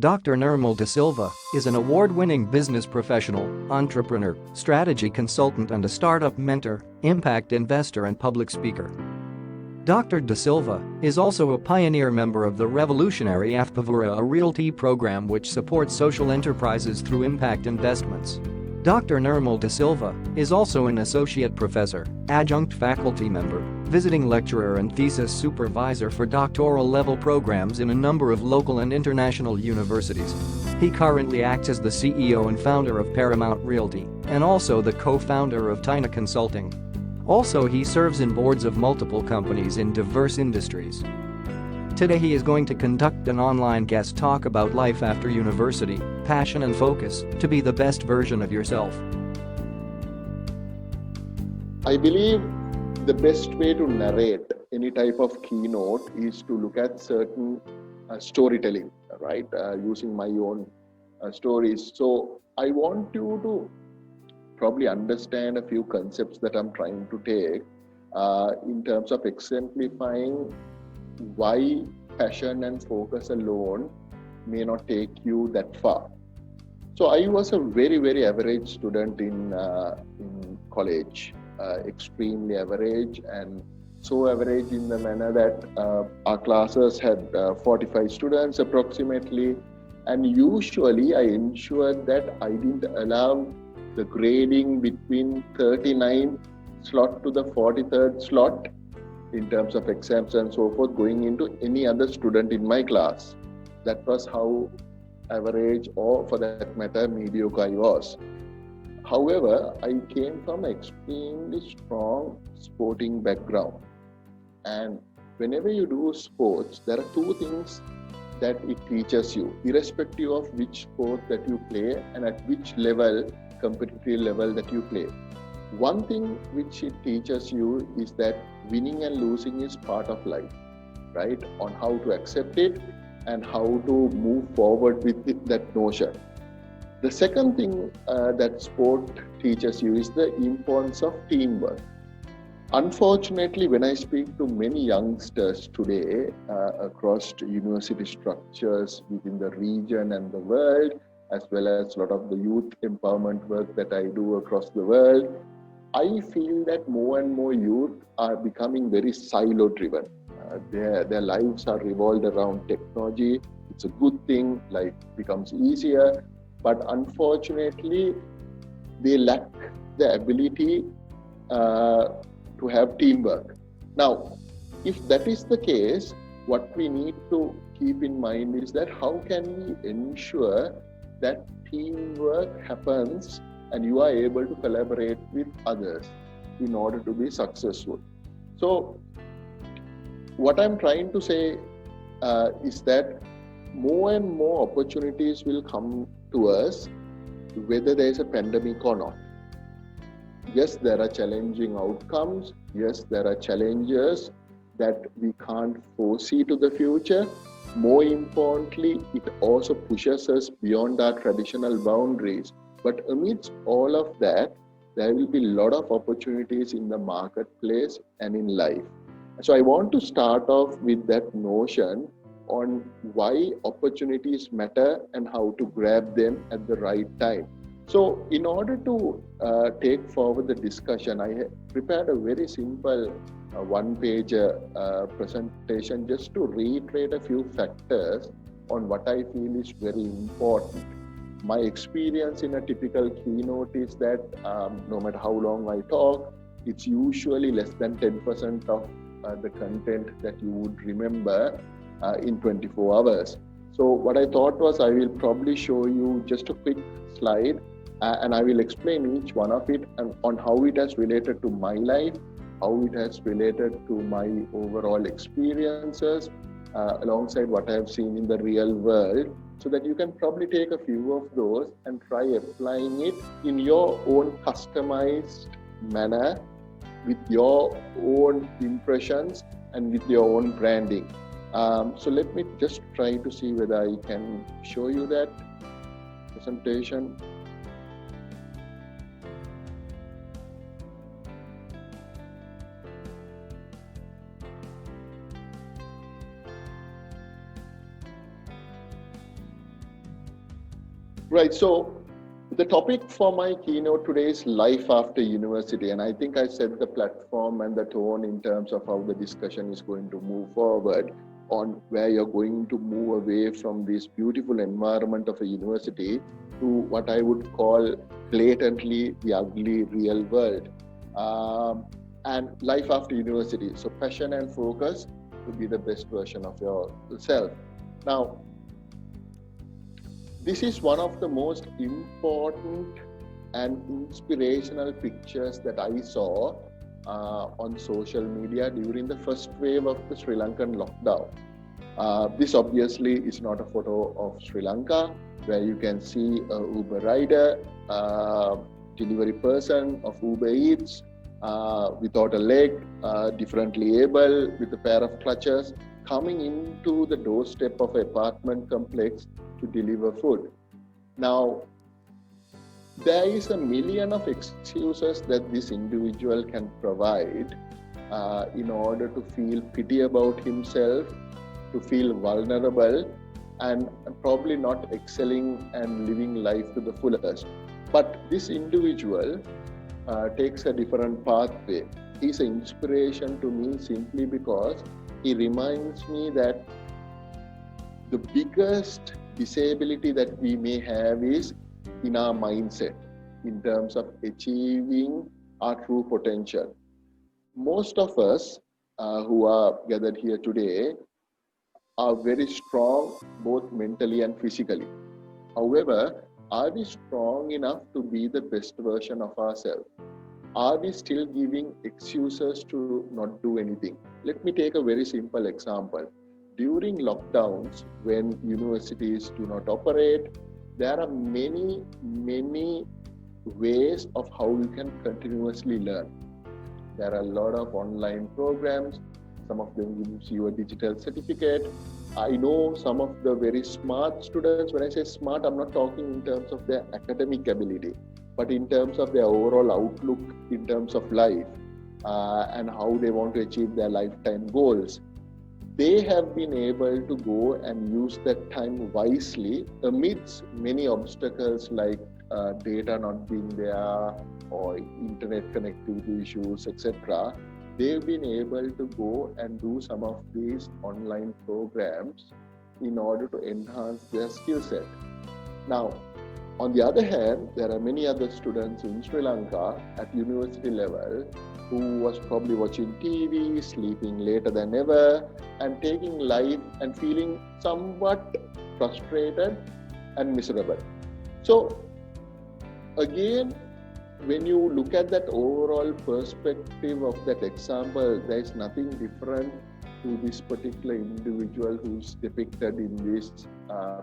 Dr. Nirmal De Silva is an award-winning business professional, entrepreneur, strategy consultant and a startup mentor, impact investor and public speaker. Dr. De Silva is also a pioneer member of the revolutionary Afpavura, a realty program which supports social enterprises through impact investments. Dr. Nirmal De Silva is also an associate professor, adjunct faculty member, visiting lecturer and thesis supervisor for doctoral level programs in a number of local and international universities. He currently acts as the CEO and founder of Paramount Realty and also the co-founder of Tina Consulting. Also, he serves in boards of multiple companies in diverse industries. Today he is going to conduct an online guest talk about life after university, passion and focus to be the best version of yourself. I believe the best way to narrate any type of keynote is to look at certain storytelling, right? Using my own stories. So I want you to probably understand a few concepts that I'm trying to take in terms of exemplifying why passion and focus alone may not take you that far. So I was a very average student in college, extremely average, and so average in the manner that our classes had 45 students approximately, and usually I ensured that I didn't allow the grading between 39 slot to the 43rd slot in terms of exams and so forth going into any other student in my class. That was how average, or for that matter mediocre I was. However, I came from an extremely strong sporting background, and whenever you do sports, there are two things that it teaches you, irrespective of which sport that you play and at which level, competitive level that you play. One thing which it teaches you is that winning and losing is part of life, right? On how to accept it and how to move forward with that notion. The second thing that sport teaches you is the importance of teamwork. Unfortunately, when I speak to many youngsters today across university structures within the region and the world, as well as a lot of the youth empowerment work that I do across the world, I feel that more and more youth are becoming very silo-driven. Their lives are revolved around technology. It's a good thing, life becomes easier, but unfortunately, they lack the ability to have teamwork. Now, if that is the case, what we need to keep in mind is that how can we ensure that teamwork happens and you are able to collaborate with others in order to be successful. So what I'm trying to say is that more and more opportunities will come to us whether there is a pandemic or not. Yes, there are challenging outcomes. Yes, there are challenges that we can't foresee to the future. More importantly, it also pushes us beyond our traditional boundaries. But amidst all of that, there will be a lot of opportunities in the marketplace and in life. So I want to start off with that notion on why opportunities matter and how to grab them at the right time. So in order to take forward the discussion, I prepared a very simple one-page presentation just to reiterate a few factors on what I feel is very important. My experience in a typical keynote is that no matter how long I talk, it's usually less than 10% of the content that you would remember in 24 hours. So what I thought was I will probably show you just a quick slide and I will explain each one of it and on how it has related to my life, how it has related to my overall experiences alongside what I have seen in the real world, so that you can probably take a few of those and try applying it in your own customized manner with your own impressions and with your own branding. So let me just try to see whether I can show you that presentation. Right. So the topic for my keynote today is life after university. And I think I set the platform and the tone in terms of how the discussion is going to move forward on where you're going to move away from this beautiful environment of a university to what I would call blatantly the ugly real world. Um, and life after university. So passion and focus to be the best version of yourself. Now, this is one of the most important and inspirational pictures that I saw on social media during the first wave of the Sri Lankan lockdown. This obviously is not a photo of Sri Lanka, where you can see a Uber rider, delivery person of Uber Eats, without a leg, differently able, with a pair of clutches, coming into the doorstep of an apartment complex to deliver food. Now, there is a million of excuses that this individual can provide in order to feel pity about himself, to feel vulnerable, and probably not excelling and living life to the fullest. But this individual takes a different pathway. He's an inspiration to me simply because he reminds me that the biggest disability that we may have is in our mindset in terms of achieving our true potential. Most of us who are gathered here today are very strong both mentally and physically. However, are we strong enough to be the best version of ourselves? Are we still giving excuses to not do anything? Let me take a very simple example. During lockdowns, when universities do not operate, there are many ways of how you can continuously learn. There are a lot of online programs. Some of them gives you a digital certificate. I know some of the very smart students. When I say smart, I'm not talking in terms of their academic ability, but in terms of their overall outlook in terms of life and how they want to achieve their lifetime goals. They have been able to go and use that time wisely amidst many obstacles like data not being there or internet connectivity issues, etc. They've been able to go and do some of these online programs in order to enhance their skill set. Now, on the other hand, there are many other students in Sri Lanka at university level who was probably watching TV, sleeping later than ever, and taking life and feeling somewhat frustrated and miserable. So, again, when you look at that overall perspective of that example, there is nothing different to this particular individual who's depicted in this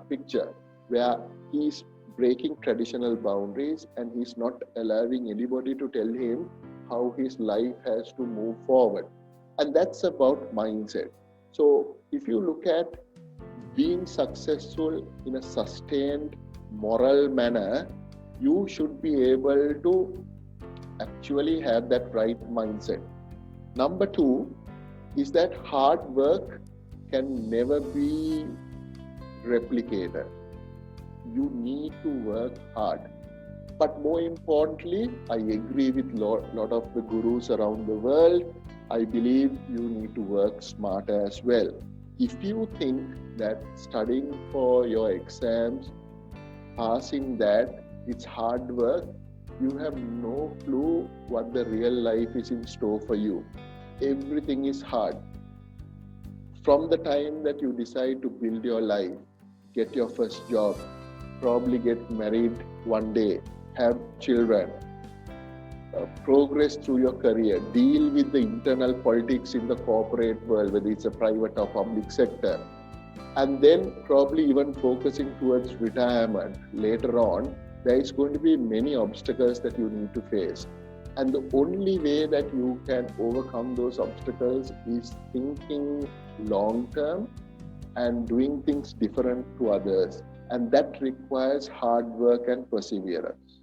picture, where he's breaking traditional boundaries and he's not allowing anybody to tell him how his life has to move forward. And that's about mindset. So if you look at being successful in a sustained moral manner, you should be able to actually have that right mindset. Number two is that hard work can never be replicated. You need to work hard. But more importantly, I agree with lot of the gurus around the world. I believe you need to work smart as well. If you think that studying for your exams, passing that, it's hard work, you have no clue what the real life is in store for you. Everything is hard. From the time that you decide to build your life, get your first job, probably get married one day, have children, progress through your career, deal with the internal politics in the corporate world, whether it's a private or public sector, and then probably even focusing towards retirement later on, there is going to be many obstacles that you need to face. And the only way that you can overcome those obstacles is thinking long term and doing things different to others. And that requires hard work and perseverance.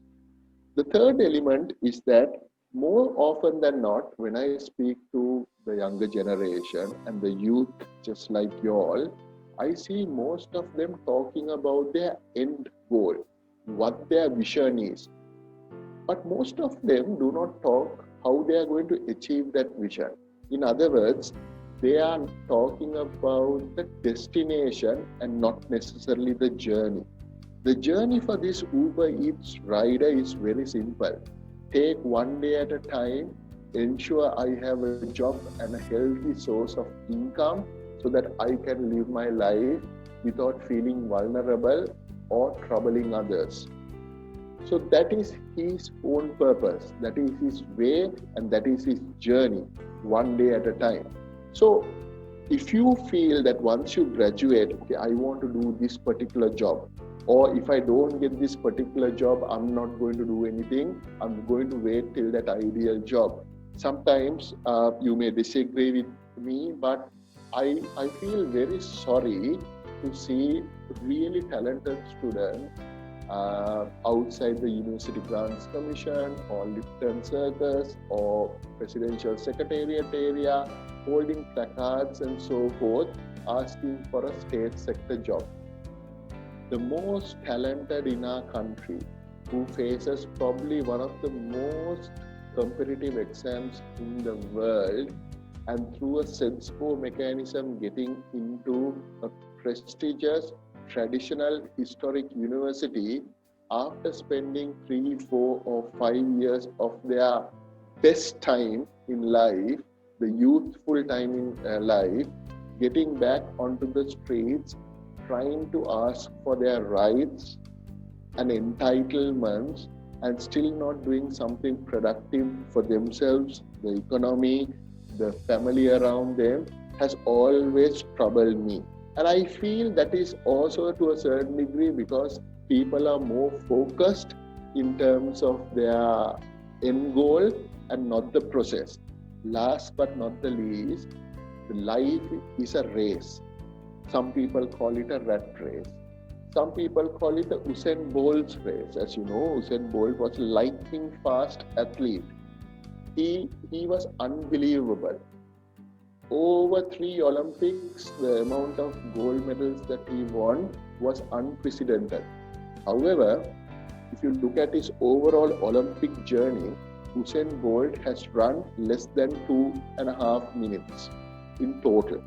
The third element is that more often than not, when I speak to the younger generation and the youth, just like you all, I see most of them talking about their end goal. what their vision is. But most of them do not talk how they are going to achieve that vision. In other words, they are talking about the destination and not necessarily the journey. The journey for this Uber Eats rider is very simple. Take one day at a time, ensure I have a job and a healthy source of income so that I can live my life without feeling vulnerable or troubling others. So that is his own purpose, that is his way, and that is his journey, one day at a time. So if you feel that once you graduate, okay, I want to do this particular job, or if I don't get this particular job, I'm not going to do anything, I'm going to wait till that ideal job. Sometimes you may disagree with me, but I feel very sorry to see really talented students outside the University Grants Commission or Lipton Circus or Presidential Secretariat area, holding placards and so forth, asking for a state sector job. The most talented in our country, who faces probably one of the most competitive exams in the world, and through a SEDSPO mechanism getting into a prestigious traditional historic university, after spending 3, 4 or 5 years of their best time in life, the youthful time in life, getting back onto the streets, trying to ask for their rights and entitlements, and still not doing something productive for themselves, the economy, the family around them, has always troubled me. And I feel that is also to a certain degree because people are more focused in terms of their end goal and not the process. Last but not the least, life is a race. Some people call it a rat race. Some people call it the Usain Bolt's race. As you know, Usain Bolt was a lightning fast athlete. He was unbelievable. Over 3 Olympics, the amount of gold medals that he won was unprecedented. However, if you look at his overall Olympic journey, Usain Bolt has run less than 2.5 minutes in total.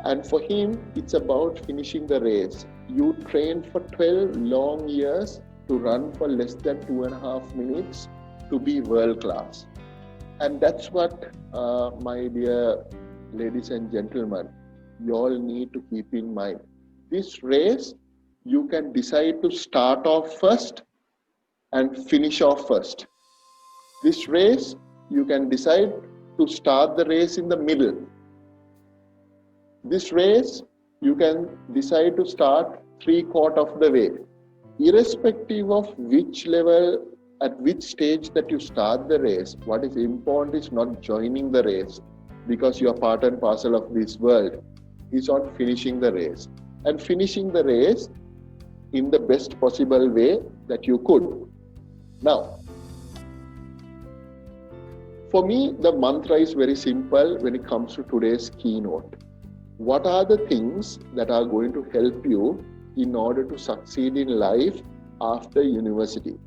And for him, it's about finishing the race. You train for 12 long years to run for less than 2.5 minutes to be world class. And that's what, my dear ladies and gentlemen, you all need to keep in mind. This race, you can decide to start off first and finish off first. This race, you can decide to start the race in the middle. This race, you can decide to start 3/4 of the way. Irrespective of which level, at which stage that you start the race, what is important is not joining the race because you are part and parcel of this world. It's on finishing the race. And finishing the race in the best possible way that you could. Now, for me, the mantra is very simple when it comes to today's keynote. What are the things that are going to help you in order to succeed in life after university?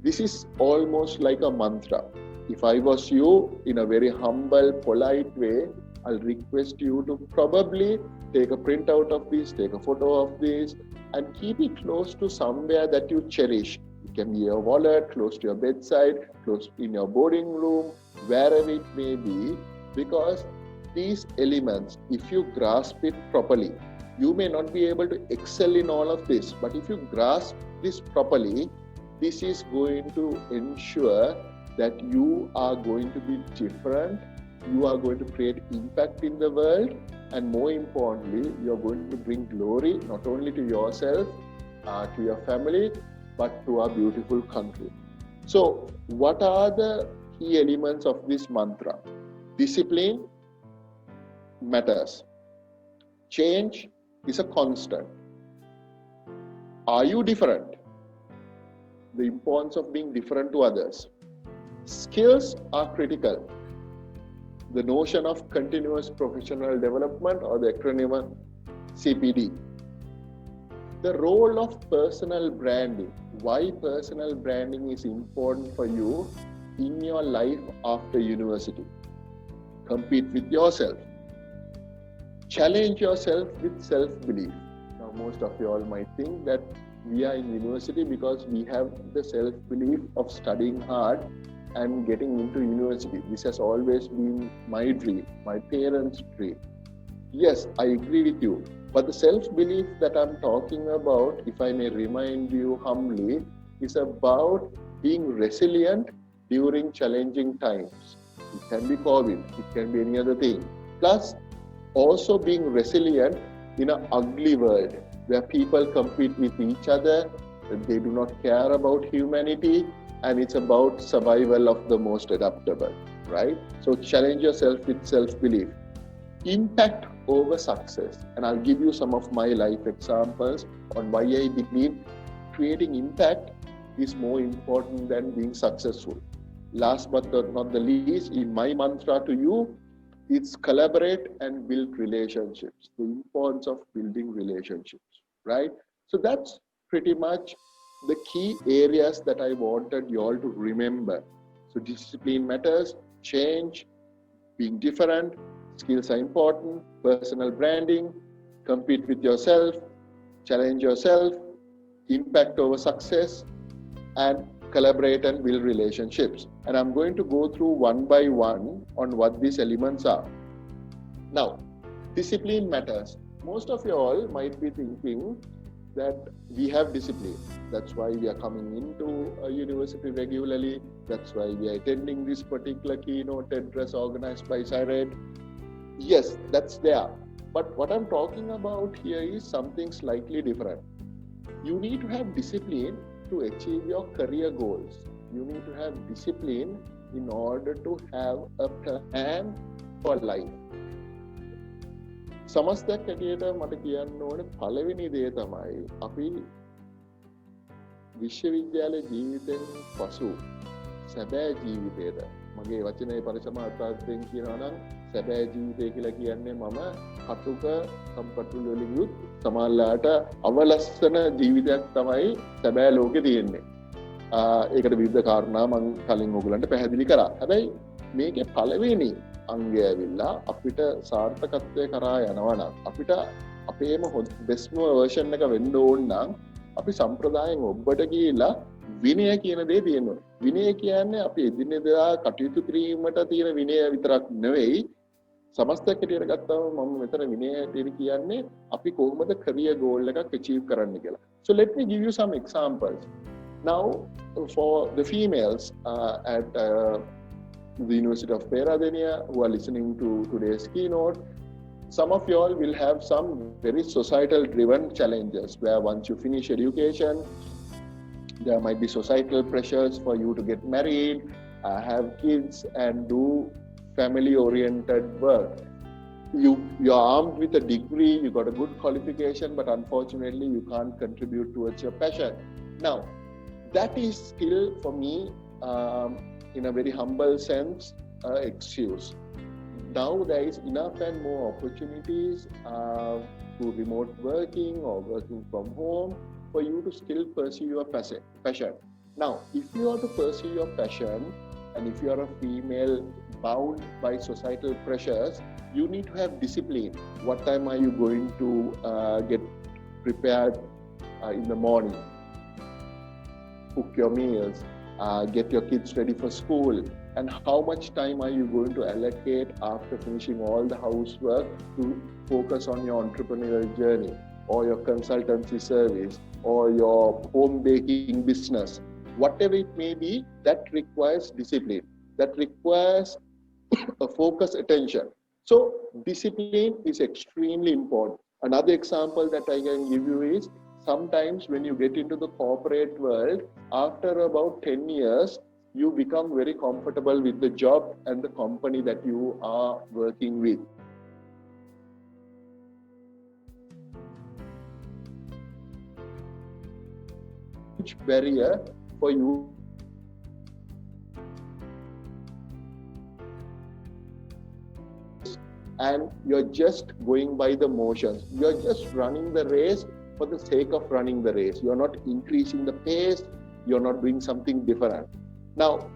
This is almost like a mantra. If I was you, in a very humble, polite way, I'll request you to probably take a printout of this, take a photo of this, and keep it close to somewhere that you cherish. It can be your wallet, close to your bedside, close in your boarding room, wherever it may be, because these elements, if you grasp it properly, you may not be able to excel in all of this, but if you grasp this properly, this is going to ensure that you are going to be different, you are going to create impact in the world, and more importantly, you are going to bring glory not only to yourself, to your family, but to our beautiful country. So, what are the key elements of this mantra? Discipline matters. Change is a constant. Are you different? The importance of being different to others. Skills are critical. The notion of continuous professional development, or the acronym CPD. The role of personal branding. Why personal branding is important for you in your life after university. Compete with yourself. Challenge yourself with self-belief. Now, most of you all might think that we are in university because we have the self-belief of studying hard and getting into university. This has always been my dream, my parents' dream. Yes, I agree with you. But the self-belief that I'm talking about, if I may remind you humbly, is about being resilient during challenging times. It can be COVID, it can be any other thing. Plus, also being resilient in an ugly world where people compete with each other, they do not care about humanity, and it's about survival of the most adaptable, right? So challenge yourself with self-belief. Impact over success. And I'll give you some of my life examples on why I believe creating impact is more important than being successful. Last but not the least, in my mantra to you, it's collaborate and build relationships. The importance of building relationships, right? So that's pretty much the key areas that I wanted you all to remember. So discipline matters, change, being different, skills are important, personal branding, compete with yourself, challenge yourself, impact over success, and collaborate and build relationships. And I'm going to go through one by one on what these elements are. Now, discipline matters. Most of you all might be thinking that we have discipline. That's why we are coming into a university regularly. That's why we are attending this particular keynote address organized by CIRED. Yes, that's there. But what I'm talking about here is something slightly different. You need to have discipline to achieve your career goals. You need to have discipline in order to have a plan for life. සමස්තයක් හැටියට මට කියන්න ඕනේ පළවෙනි දේ තමයි අපි විශ්වවිද්‍යාල ජීවිතෙන් පසු සැබෑ ජීවිතේද මගේ වචනේ පරිසමාර්ථයෙන් කියනවා නම් සැබෑ ජීවිතය කියලා කියන්නේ මම කටුක සම්පත්තුළු වලින් යුත් සමාල්ලාට අවලස්සන ජීවිතයක් තමයි සැබෑ ලෝකේ තියෙන්නේ. ඒකට විවිධ කාරණා මම කලින් ඔයගලන්ට පැහැදිලි කරා. හැබැයි මේකේ පළවෙනි අංගය ඇවිල්ලා අපිට සාර්ථකත්වය කරා යනවා නම් අපිට අපේම බෙස්ට්ම වර්ෂන් එක වෙන්න ඕන නම් අපි සම්ප්‍රදායෙන් ඔබට ගිහිලා විනය කියන දේ තියෙනවා. විනය කියන්නේ අපි එදිනෙදා කටයුතු කිරීමට තියෙන විනය විතරක් නෙවෙයි. සමස්තයක් හැටියට ගත්තම මම මෙතන විනය හැටියට කියන්නේ අපි කොහොමද career goal එකක් achieve කරන්න කියලා. So let me give you some examples. Now for the females at the University of Peradeniya who are listening to today's keynote, some of you all will have some very societal driven challenges where once you finish education, there might be societal pressures for you to get married, have kids and do family oriented work. You're armed with a degree, you got a good qualification, but unfortunately you can't contribute towards your passion. Now, that is still for me in a very humble sense, excuse. Now there is enough and more opportunities to remote working or working from home for you to still pursue your passion. Now, if you are to pursue your passion and if you are a female bound by societal pressures, you need to have discipline. What time are you going to get prepared in the morning? Cook your meals. Get your kids ready for school, and how much time are you going to allocate after finishing all the housework to focus on your entrepreneurial journey or your consultancy service or your home baking business. Whatever it may be, that requires discipline, that requires a focused attention. So discipline is extremely important. Another example that I can give you is sometimes when you get into the corporate world, after about 10 years, you become very comfortable with the job and the company that you are working with. Huge barrier for you and you're just going by the motions. You're just running the race for the sake of running the race. You're not increasing the pace. You're not doing something different. Now,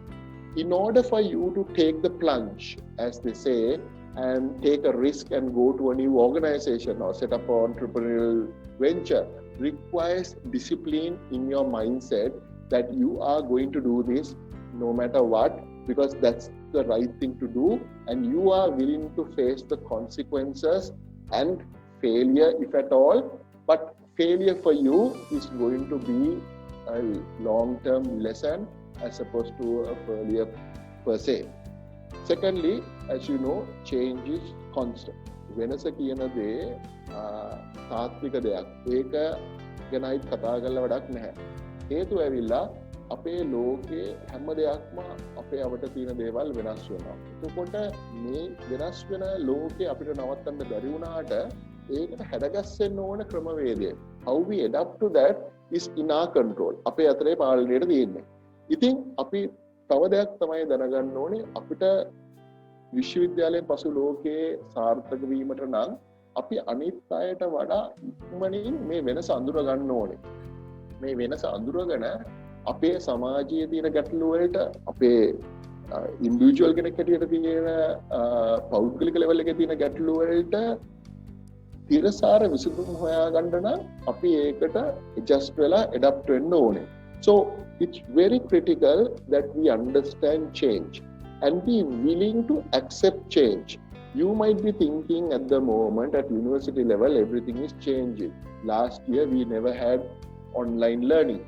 in order for you to take the plunge, as they say, and take a risk and go to a new organization or set up an entrepreneurial venture, requires discipline in your mindset that you are going to do this no matter what, because that's the right thing to do, and you are willing to face the consequences and failure, if at all. But failure for you is going to be a long-term lesson as opposed to a failure per se. Secondly, as you know, change is constant. වෙනස කියන දේ තාත්වික දෙයක්. ඒක ගැනයි කතා කරලා වැඩක් නැහැ. හේතුව ඇවිල්ලා අපේ ලෝකයේ හැම දෙයක්ම අපේ අවට තියෙන දේවල් වෙනස් වෙනවා. එතකොට මේ වෙනස් වෙන ලෝකේ අපිට නවත්තන්න බැරි වුණාට ඒකට හැඩගැස්සෙන්න ඕන ක්‍රමවේදය. How we adapt to that is in our control. අපේ අතරේ පාලනයට තියෙන්නේ. ඉතින් අපි තව දෙයක් තමයි දැනගන්න ඕනේ, අපිට විශ්වවිද්‍යාලයෙන් පසු ලෝකයේ සාර්ථක වීමට නම් අපි අනිත් අයට වඩා ඉක්මනින් මේ වෙනස අඳුර ගන්න ඕනේ. මේ වෙනස අඳුරගෙන අපේ සමාජයේ තියෙන ගැටලු වලට, අපේ ඉන්ඩිවිජුවල් කෙනෙක් හැටියට තියෙන පෞද්ගලික ලෙවල් එකේ තියෙන ගැටලු වලට තිරසාර විසඳුම් හොයාගන්න නම් අපි ඒකට adjust වෙලා adapt වෙන්න ඕනේ. So it's very critical that we understand change and be willing to accept change. You might be thinking at the moment at university level everything is changing. Last year we never had online learning,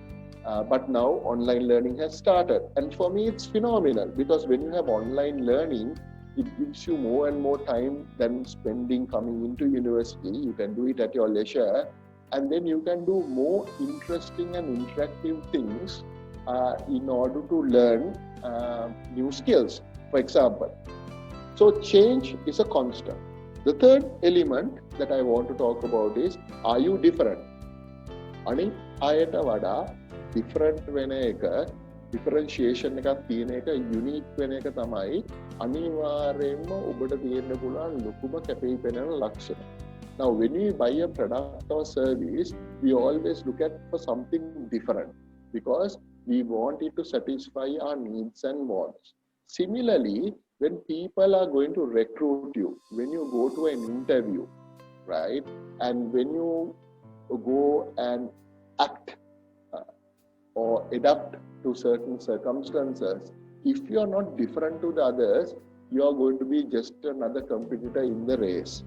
but now online learning has started, and for me it's phenomenal, because when you have online learning, it gives you more and more time than spending coming into university. You can do it at your leisure, and then you can do more interesting and interactive things in order to learn new skills, for example. So change is a constant. The third element that I want to talk about is, are you different? අනිත් අයට වඩා different වෙන එක, differentiation එකක් තියෙන එක, unique වෙන එක තමයි අනිවාර්යයෙන්ම ඔබට තියෙන්න පුළුවන් ලොකුම කැපී පෙනෙන ලක්ෂණ. Now, when we buy a product or service, we always look at for something different because we want it to satisfy our needs and wants. Similarly, when people are going to recruit you, when you go to an interview, right, and when you go and act or adapt to certain circumstances, if you are not different to the others, you are going to be just another competitor in the race.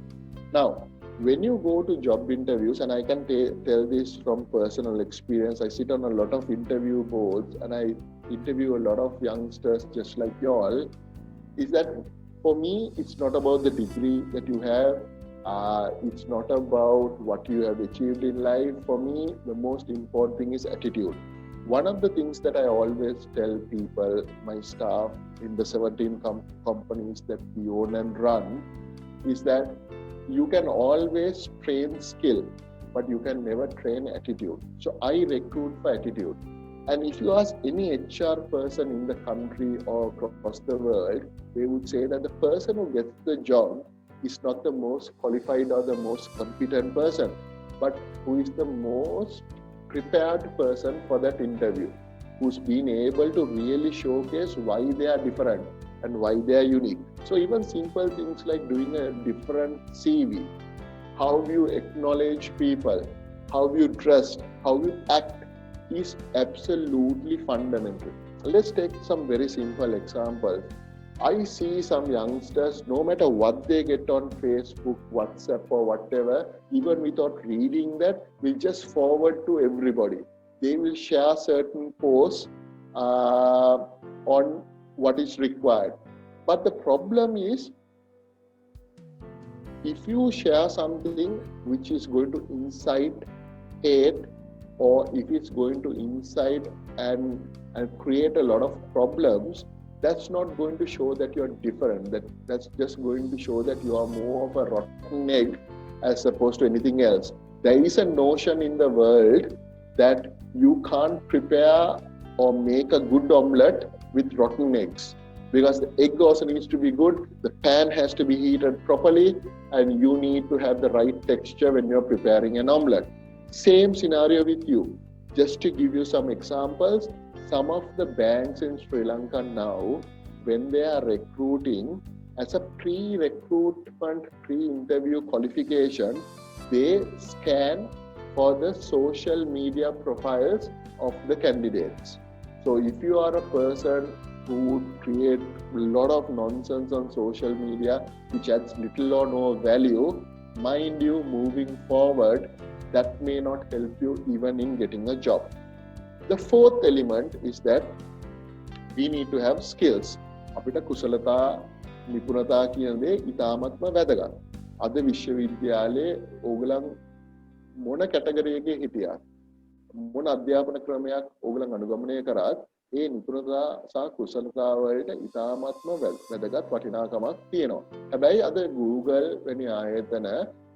Now, when you go to job interviews, and I can tell this from personal experience, I sit on a lot of interview boards and I interview a lot of youngsters just like you all, is that for me, it's not about the degree that you have. It's not about what you have achieved in life. For me, the most important thing is attitude. One of the things that I always tell people, my staff in the 17 companies that we own and run, is that you can always train skill, but you can never train attitude. So I recruit for attitude. And if you ask any HR person in the country or across the world, they would say that the person who gets the job is not the most qualified or the most competent person, but who is the most prepared person for that interview, who's been able to really showcase why they are different and why they are unique. So even simple things like doing a different CV, how you acknowledge people, how you dress, how you act is absolutely fundamental. Let's take some very simple examples. I see some youngsters, no matter what they get on Facebook, WhatsApp or whatever, even without reading that, will just forward to everybody. They will share certain posts on what is required. But the problem is, if you share something which is going to incite hate, or if it's going to incite and create a lot of problems, that's not going to show that you're different. That's just going to show that you are more of a rotten egg as opposed to anything else. There is a notion in the world that you can't prepare or make a good omelette with rotten eggs, because the egg also needs to be good, the pan has to be heated properly, and you need to have the right texture when you're preparing an omelette. Same scenario with you. Just to give you some examples, some of the banks in Sri Lanka now, when they are recruiting, as a pre-recruitment, pre-interview qualification, they scan for the social media profiles of the candidates. So if you are a person who would create a lot of nonsense on social media, which adds little or no value, mind you, moving forward, that may not help you even in getting a job. The fourth element is that we need to have skills. අපිට කුසලතා නිපුණතා කියන දේ ඉතාමත්ම වැදගත්. අද විශ්වවිද්‍යාලයේ ඕගලන් මොන category එකේ හිටියත් මොන අධ්‍යාපන ක්‍රමයක් ඕගලන් අනුගමනය කරත් ඒ නිපුණතා සහ කුසලතා වලට ඉතාමත්ම වැදගත් වටිනාකමක් තියෙනවා. හැබැයි අද Google වැනි ආයතන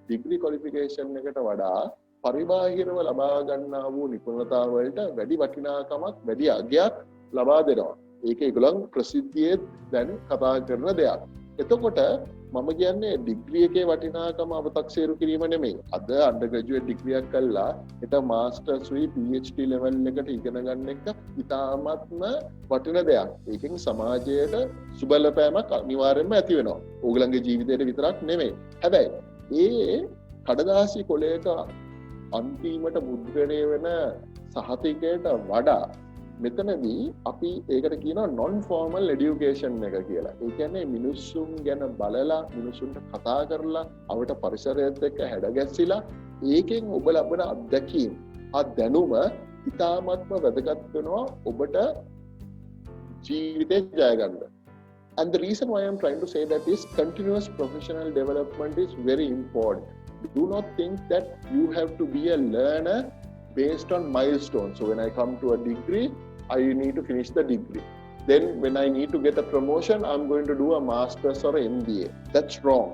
ඩිග්‍රී ක්වොලිෆිකේෂන් එකට වඩා පරිබාහිරව ලබා ගන්නා වූ නිපුණතා වලට වැඩි වටිනාකමක් වැඩි අගයක් ලබා දෙනවා. ඒක ඒගොල්ලන් ප්‍රසිද්ධියේ දැන් කතා කරන දෙයක්. එතකොට මම කියන්නේ ඩිග්‍රී එකේ වටිනාකම අව탁සේරු කිරීම නෙමෙයි. අද අන්ඩර්ග්‍රැජුවේට් ඩිග්‍රියක් කළා එත මාස්ටර්ස් වී PhD ලෙවල් එකට ඉගෙන ගන්න එක ඉතාමත්ම වටින දෙයක්. ඒකෙන් සමාජයට සුබලපෑමක් අනිවාර්යයෙන්ම ඇති වෙනවා. ඕගලන්ගේ ජීවිතයට විතරක් නෙමෙයි. හැබැයි ඒ කඩදාසි කොලයක අන්තිමට මුද්‍රණය වෙන සහතිකයට වඩා මෙතනදී අපි ඒකට කියනවා non formal education එක කියලා. ඒ කියන්නේ මිනිස්සුන් ගැන බලලා මිනිස්සුන්ට කතා කරලා අවට පරිසරයත් එක්ක හැඩගැස්සිලා ඒකෙන් ඔබ ලබන අත්දැකීම් දැනුම ඉතාමත්ම වැදගත් වෙනවා ඔබට ජීවිතේ ජය ගන්න. And the reason why I'm trying to say that is continuous professional development is very important. Do not think that you have to be a learner based on milestones. So when I come to a degree, I need to finish the degree. Then when I need to get a promotion, I'm going to do a master's or MBA. That's wrong.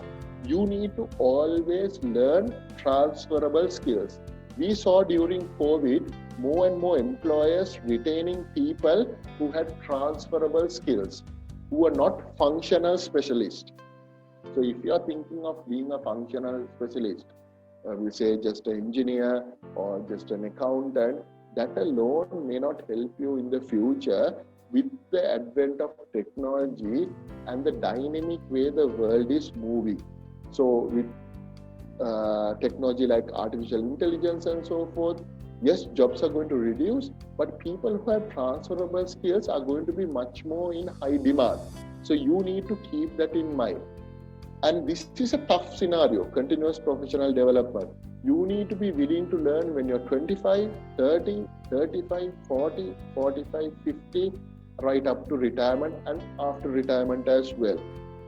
You need to always learn transferable skills. We saw during COVID, more and more employers retaining people who had transferable skills, who are not functional specialists. So if you are thinking of being a functional specialist, we say just an engineer or just an accountant, that alone may not help you in the future with the advent of technology and the dynamic way the world is moving. So with technology like artificial intelligence and so forth, yes, jobs are going to reduce, but people who have transferable skills are going to be much more in high demand. So you need to keep that in mind. And this is a tough scenario, continuous professional development. You need to be willing to learn when you're 25, 30, 35, 40, 45, 50, right up to retirement and after retirement as well.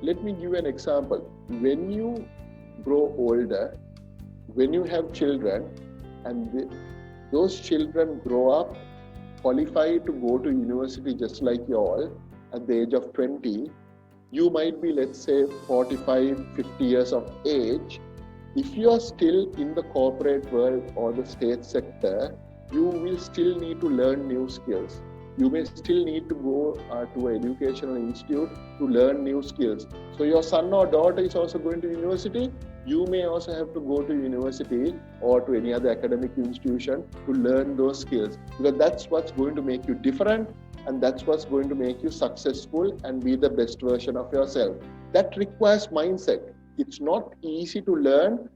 Let me give you an example. When you grow older, when you have children and those children grow up, qualify to go to university just like you all at the age of 20, you might be, let's say, 45, 50 years of age. If you are still in the corporate world or the state sector, you will still need to learn new skills. You may still need to go to an educational institute to learn new skills. So your son or daughter is also going to university. You may also have to go to university or to any other academic institution to learn those skills, because that's what's going to make you different, and that's what's going to make you successful and be the best version of yourself. That requires mindset. It's not easy to learn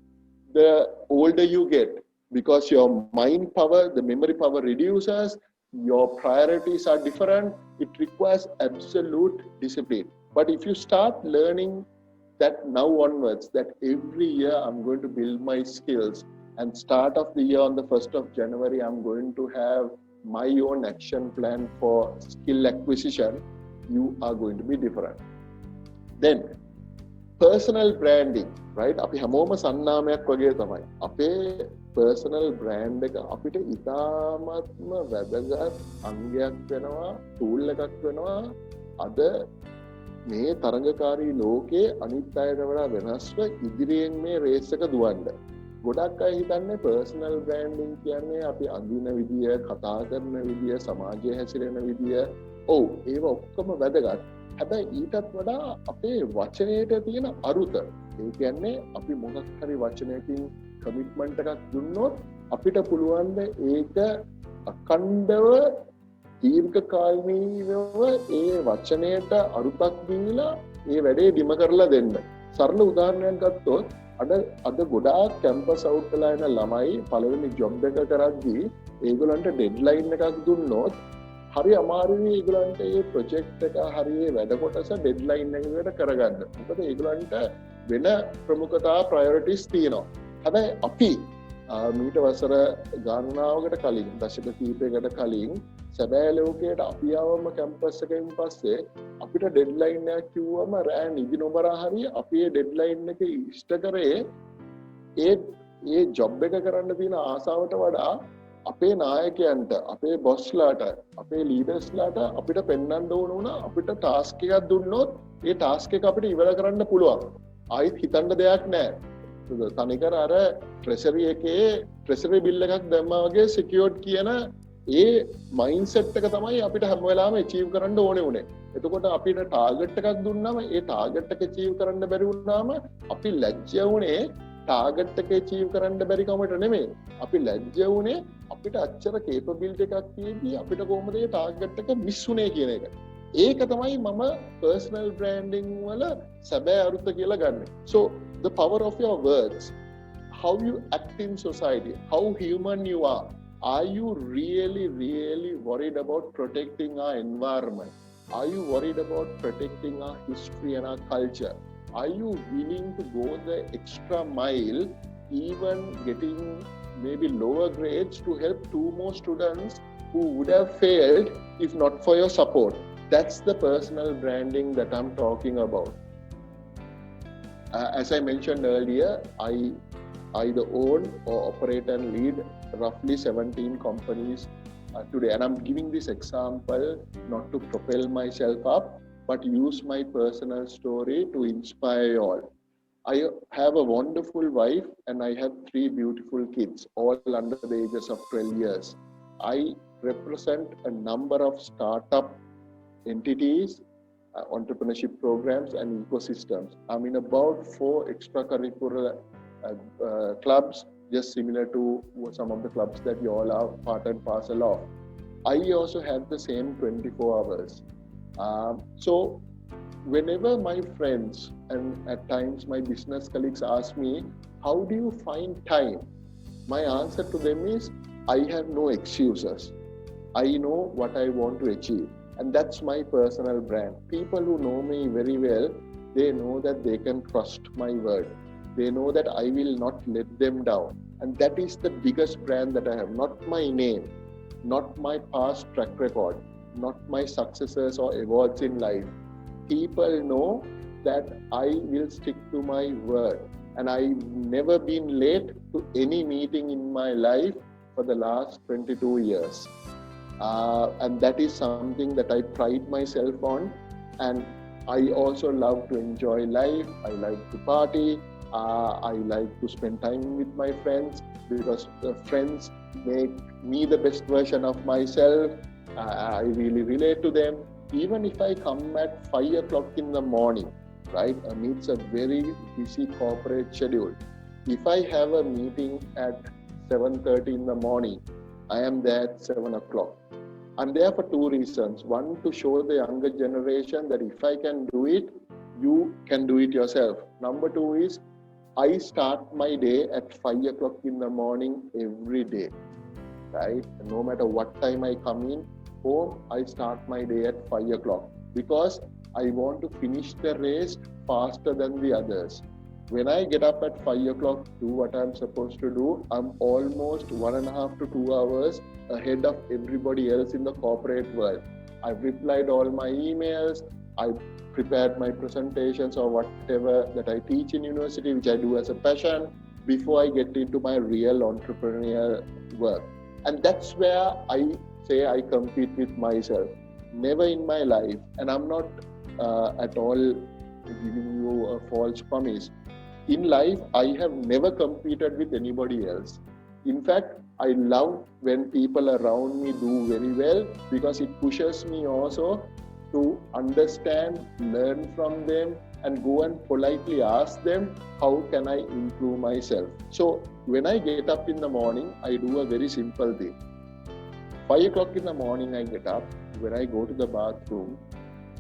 the older you get, because your mind power, the memory power reduces, your priorities are different. It requires absolute discipline. But if you start learning that now onwards, that every year I'm going to build my skills, and start of the year on the 1st of January, I'm going to have my own action plan for skill acquisition, you are going to be different. Then personal branding, right? අපි හැමෝම සන්නාමයක් වගේ තමයි. අපේ personal brand එක අපිට ඉතාමත්ම වැදගත් අංගයක් වෙනවා, tool එකක් වෙනවා. අද මේ තරඟකාරී ලෝකයේ අනිත් අයට වඩා වෙනස්ව ඉදිරියෙන් මේ රේස් එක දුවන්න. ගොඩක් අය හිතන්නේ personal branding කියන්නේ අපි අඳින විදිය, කතා කරන විදිය, සමාජයේ හැසිරෙන විදිය. ඔව්, ඒව ඔක්කොම වැදගත්. හැබැයි ඊටත් වඩා අපේ වචනයට තියෙන අරුත. ඒ කියන්නේ අපි මොකක් හරි වචනයකින් කමිට්මන්ට් එකක් දුන්නොත් අපිට පුළුවන් ඒක අඛණ්ඩව දීර්ඝකාලීනව ඒ වචනයට අරුතක් දීලා ඒ වැඩේ දිම කරලා දෙන්න. සරල උදාහරණයක් ගත්තොත් අද ගොඩාක් කැම්පස් අවුට් වෙලා එන ළමයි පළවෙනි ජොබ් එක කරද්දී ඒගොල්ලන්ට ඩෙඩ්ලයින් එකක් දුන්නොත් හරි අමාරුයි ඒගොල්ලන්ට මේ ප්‍රොජෙක්ට් එක හරිය වැඩ කොටස ඩෙඩ්ලයින් එකකට කරගන්න. මොකද ඒගොල්ලන්ට වෙන ප්‍රමුඛතා ප්‍රයොරිටිස් තියෙනවා. හැබැයි අපි මීට වසර ගණනාවකට කලින් දශක කීපයකට කලින් සැබෑ ලෝකයට අපි ආවම කැම්පස් එකෙන් පස්සේ අපිට ඩෙඩ්ලයින් එකක් කිව්වම රෑ නිදි නොබර හරි අපි ඒ ඩෙඩ්ලයින් එක ඉෂ්ට කරේ ඒ ජොබ් එක කරන්න තියෙන ආසාවට වඩා අපේ නායකයන්ට අපේ බොස්ලාට අපේ ලීඩර්ස්ලාට අපිට පෙන්වන්න ඕන වුණා අපිට ටාස්ක් එකක් දුන්නොත් ඒ ටාස්ක් එක අපිට ඉවර කරන්න පුළුවන්. ආයිත් හිතන්න දෙයක් නැහැ. තනිකර අර ට්‍රෙෂරි එකේ ට්‍රෙෂරි බිල් එකක් දැම්මා වගේ සිකියෝර්ඩ් කියන ඒ මයින්ඩ්සෙට් එක තමයි අපිට හැම වෙලාවෙම අචීව් කරන්න ඕනේ උනේ. එතකොට අපිට ටාගට් එකක් දුන්නාම ඒ ටාගට් එක අචීව් කරන්න බැරි වුණාම අපි ලැජ්ජ වුණේ ටාගට් එක අචීව් කරන්න බැරි කමට නෙමෙයි. අපි ලැජ්ජ වුණේ අපිට අච්චර කේපබිලිටි එකක් තියෙද්දි අපිට කොහොමද ඒ ටාගට් එක මිස් වුනේ කියන එක. ඒක තමයි මම පර්සනල් බ්‍රෑන්ඩින් වල සැබෑ අරුත කියලා ගන්නෙ. So the power of your words, how you act in society, how human you are you really worried about protecting our environment? Are you worried about protecting our history and our culture? Are you willing to go the extra mile, even getting maybe lower grades to help 2 more students who would have failed if not for your support? That's the personal branding that I'm talking about. As I mentioned earlier, I either own or operate and lead roughly 17 companies today. And I'm giving this example not to propel myself up, but use my personal story to inspire you all. I have a wonderful wife and I have 3 beautiful kids, all under the ages of 12 years. I represent a number of startup entities, entrepreneurship programs and ecosystems. I'm in about 4 extracurricular clubs, just similar to some of the clubs that you all are part and parcel of. I also have the same 24 hours. So whenever my friends and at times my business colleagues ask me, how do you find time? My answer to them is, I have no excuses. I know what I want to achieve. And that's my personal brand. People who know me very well, they know that they can trust my word. They know that I will not let them down. And that is the biggest brand that I have. Not my name, not my past track record, not my successes or awards in life. People know that I will stick to my word. And I've never been late to any meeting in my life for the last 22 years. And that is something that I pride myself on. And I also love to enjoy life. I like to party. I like to spend time with my friends because friends make me the best version of myself. I really relate to them. Even if I come at 5 o'clock in the morning, right? It's a very busy corporate schedule. If I have a meeting at 7:30 in the morning, I am there at 7 o'clock. I'm there for 2 reasons. One, to show the younger generation that if I can do it, you can do it yourself. Number 2 is, I start my day at 5 o'clock in the morning every day, right? No matter what time I come in home, I start my day at 5 o'clock because I want to finish the race faster than the others. When I get up at 5 o'clock, do what I'm supposed to do, I'm almost 1.5 to 2 hours ahead of everybody else in the corporate world. I've replied all my emails, I've prepared my presentations or whatever that I teach in university, which I do as a passion, before I get into my real entrepreneurial work. And that's where I say I compete with myself. Never in my life, and I'm not at all giving you a false promise. In life, I have never competed with anybody else. In fact, I love when people around me do very well because it pushes me also to understand, learn from them, and go and politely ask them, how can I improve myself? So when I get up in the morning, I do a very simple thing. 5 o'clock in the morning, I get up. When I go to the bathroom,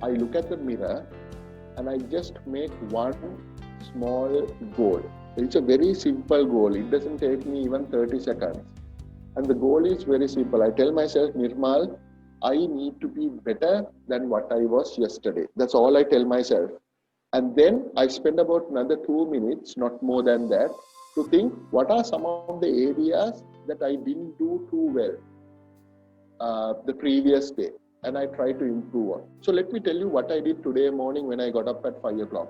I look at the mirror and I just make one small goal. It's a very simple goal. It doesn't take me even 30 seconds. And the goal is very simple. I tell myself, Nirmal, I need to be better than what I was yesterday. That's all I tell myself. And then I spend about another 2 minutes, not more than that, to think what are some of the areas that I didn't do too well the previous day, and I try to improve on. So let me tell you what I did today morning when I got up at 5 o'clock.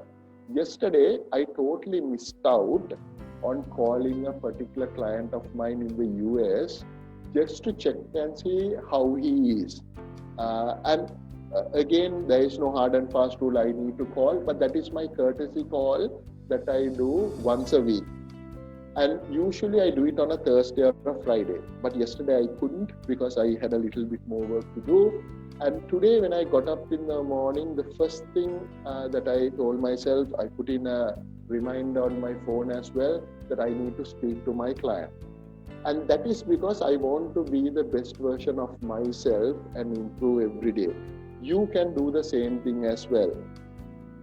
Yesterday, I totally missed out on calling a particular client of mine in the US just to check and see how he is. Again, there is no hard and fast rule I need to call, but that is my courtesy call that I do once a week. And usually I do it on a Thursday or a Friday. But yesterday I couldn't because I had a little bit more work to do. And today when I got up in the morning, the first thing that I told myself, I put in a reminder on my phone as well that I need to speak to my client. And that is because I want to be the best version of myself and improve every day. You can do the same thing as well.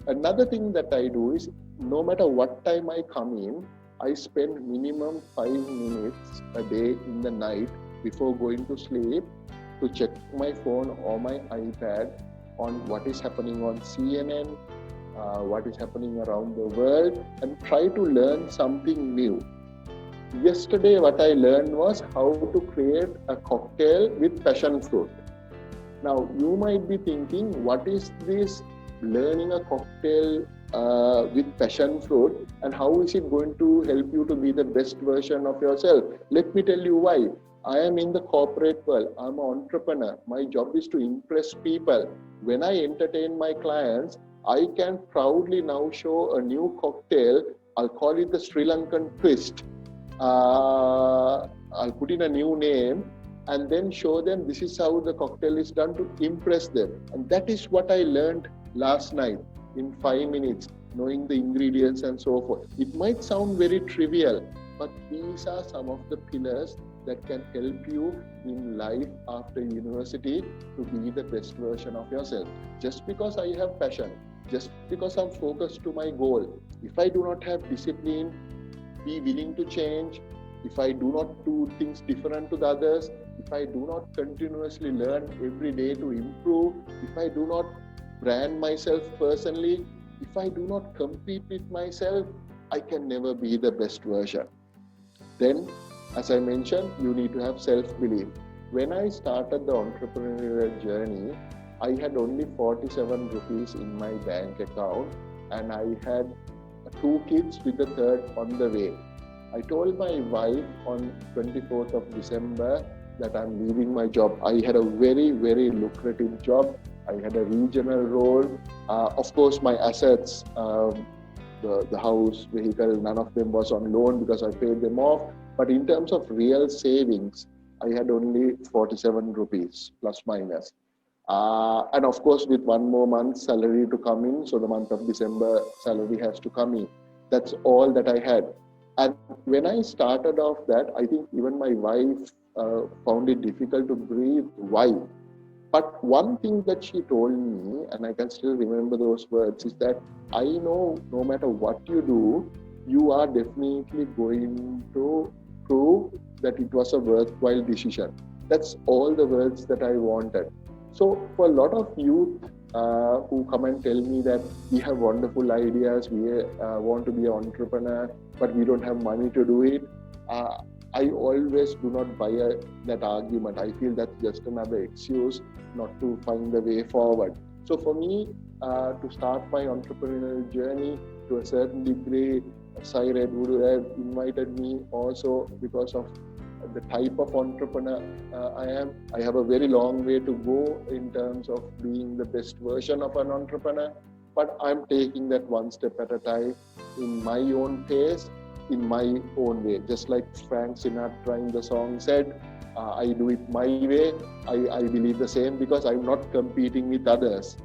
Another thing that I do is no matter what time I come in, I spend minimum 5 minutes a day in the night before going to sleep to check my phone or my iPad on what is happening on CNN, what is happening around the world, and try to learn something new. Yesterday, what I learned was how to create a cocktail with passion fruit. Now, you might be thinking, what is this learning a cocktail with passion fruit, and how is it going to help you to be the best version of yourself? Let me tell you why. I am in the corporate world. I'm an entrepreneur. My job is to impress people. When I entertain my clients, I can proudly now show a new cocktail. I'll call it the Sri Lankan twist. I'll put in a new name and then show them this is how the cocktail is done to impress them. And that is what I learned last night in 5 minutes, knowing the ingredients and so forth. It might sound very trivial, but these are some of the pillars that can help you in life after university to be the best version of yourself. Just because I have passion, just because I'm focused to my goal, if I do not have discipline, be willing to change, if I do not do things different to the others, if I do not continuously learn every day to improve, if I do not brand myself personally, if I do not compete with myself, I can never be the best version. Then, as I mentioned, you need to have self-belief. When I started the entrepreneurial journey, I had only 47 rupees in my bank account, and I had 2 kids with the third on the way. I told my wife on 24th of December that I'm leaving my job. I had a very, very lucrative job. I had a regional role. Of course, my assets, the house, vehicle, none of them was on loan because I paid them off. But in terms of real savings, I had only 47 rupees, plus minus. And of course, with 1 more month's salary to come in, so the month of December salary has to come in. That's all that I had. And when I started off that, I think even my wife found it difficult to breathe. Why? But one thing that she told me, and I can still remember those words, is that I know no matter what you do, you are definitely going to prove that it was a worthwhile decision. That's all the words that I wanted. So for a lot of youth who come and tell me that we have wonderful ideas, we want to be an entrepreneur, but we don't have money to do it, I always do not buy that argument. I feel that's just another excuse not to find the way forward. So for me, to start my entrepreneurial journey to a certain degree, Cyred would have invited me also because of the type of entrepreneur I am. I have a very long way to go in terms of being the best version of an entrepreneur, but I'm taking that one step at a time in my own pace, in my own way. Just like Frank Sinatra in the song said, I do it my way. I believe the same because I'm not competing with others.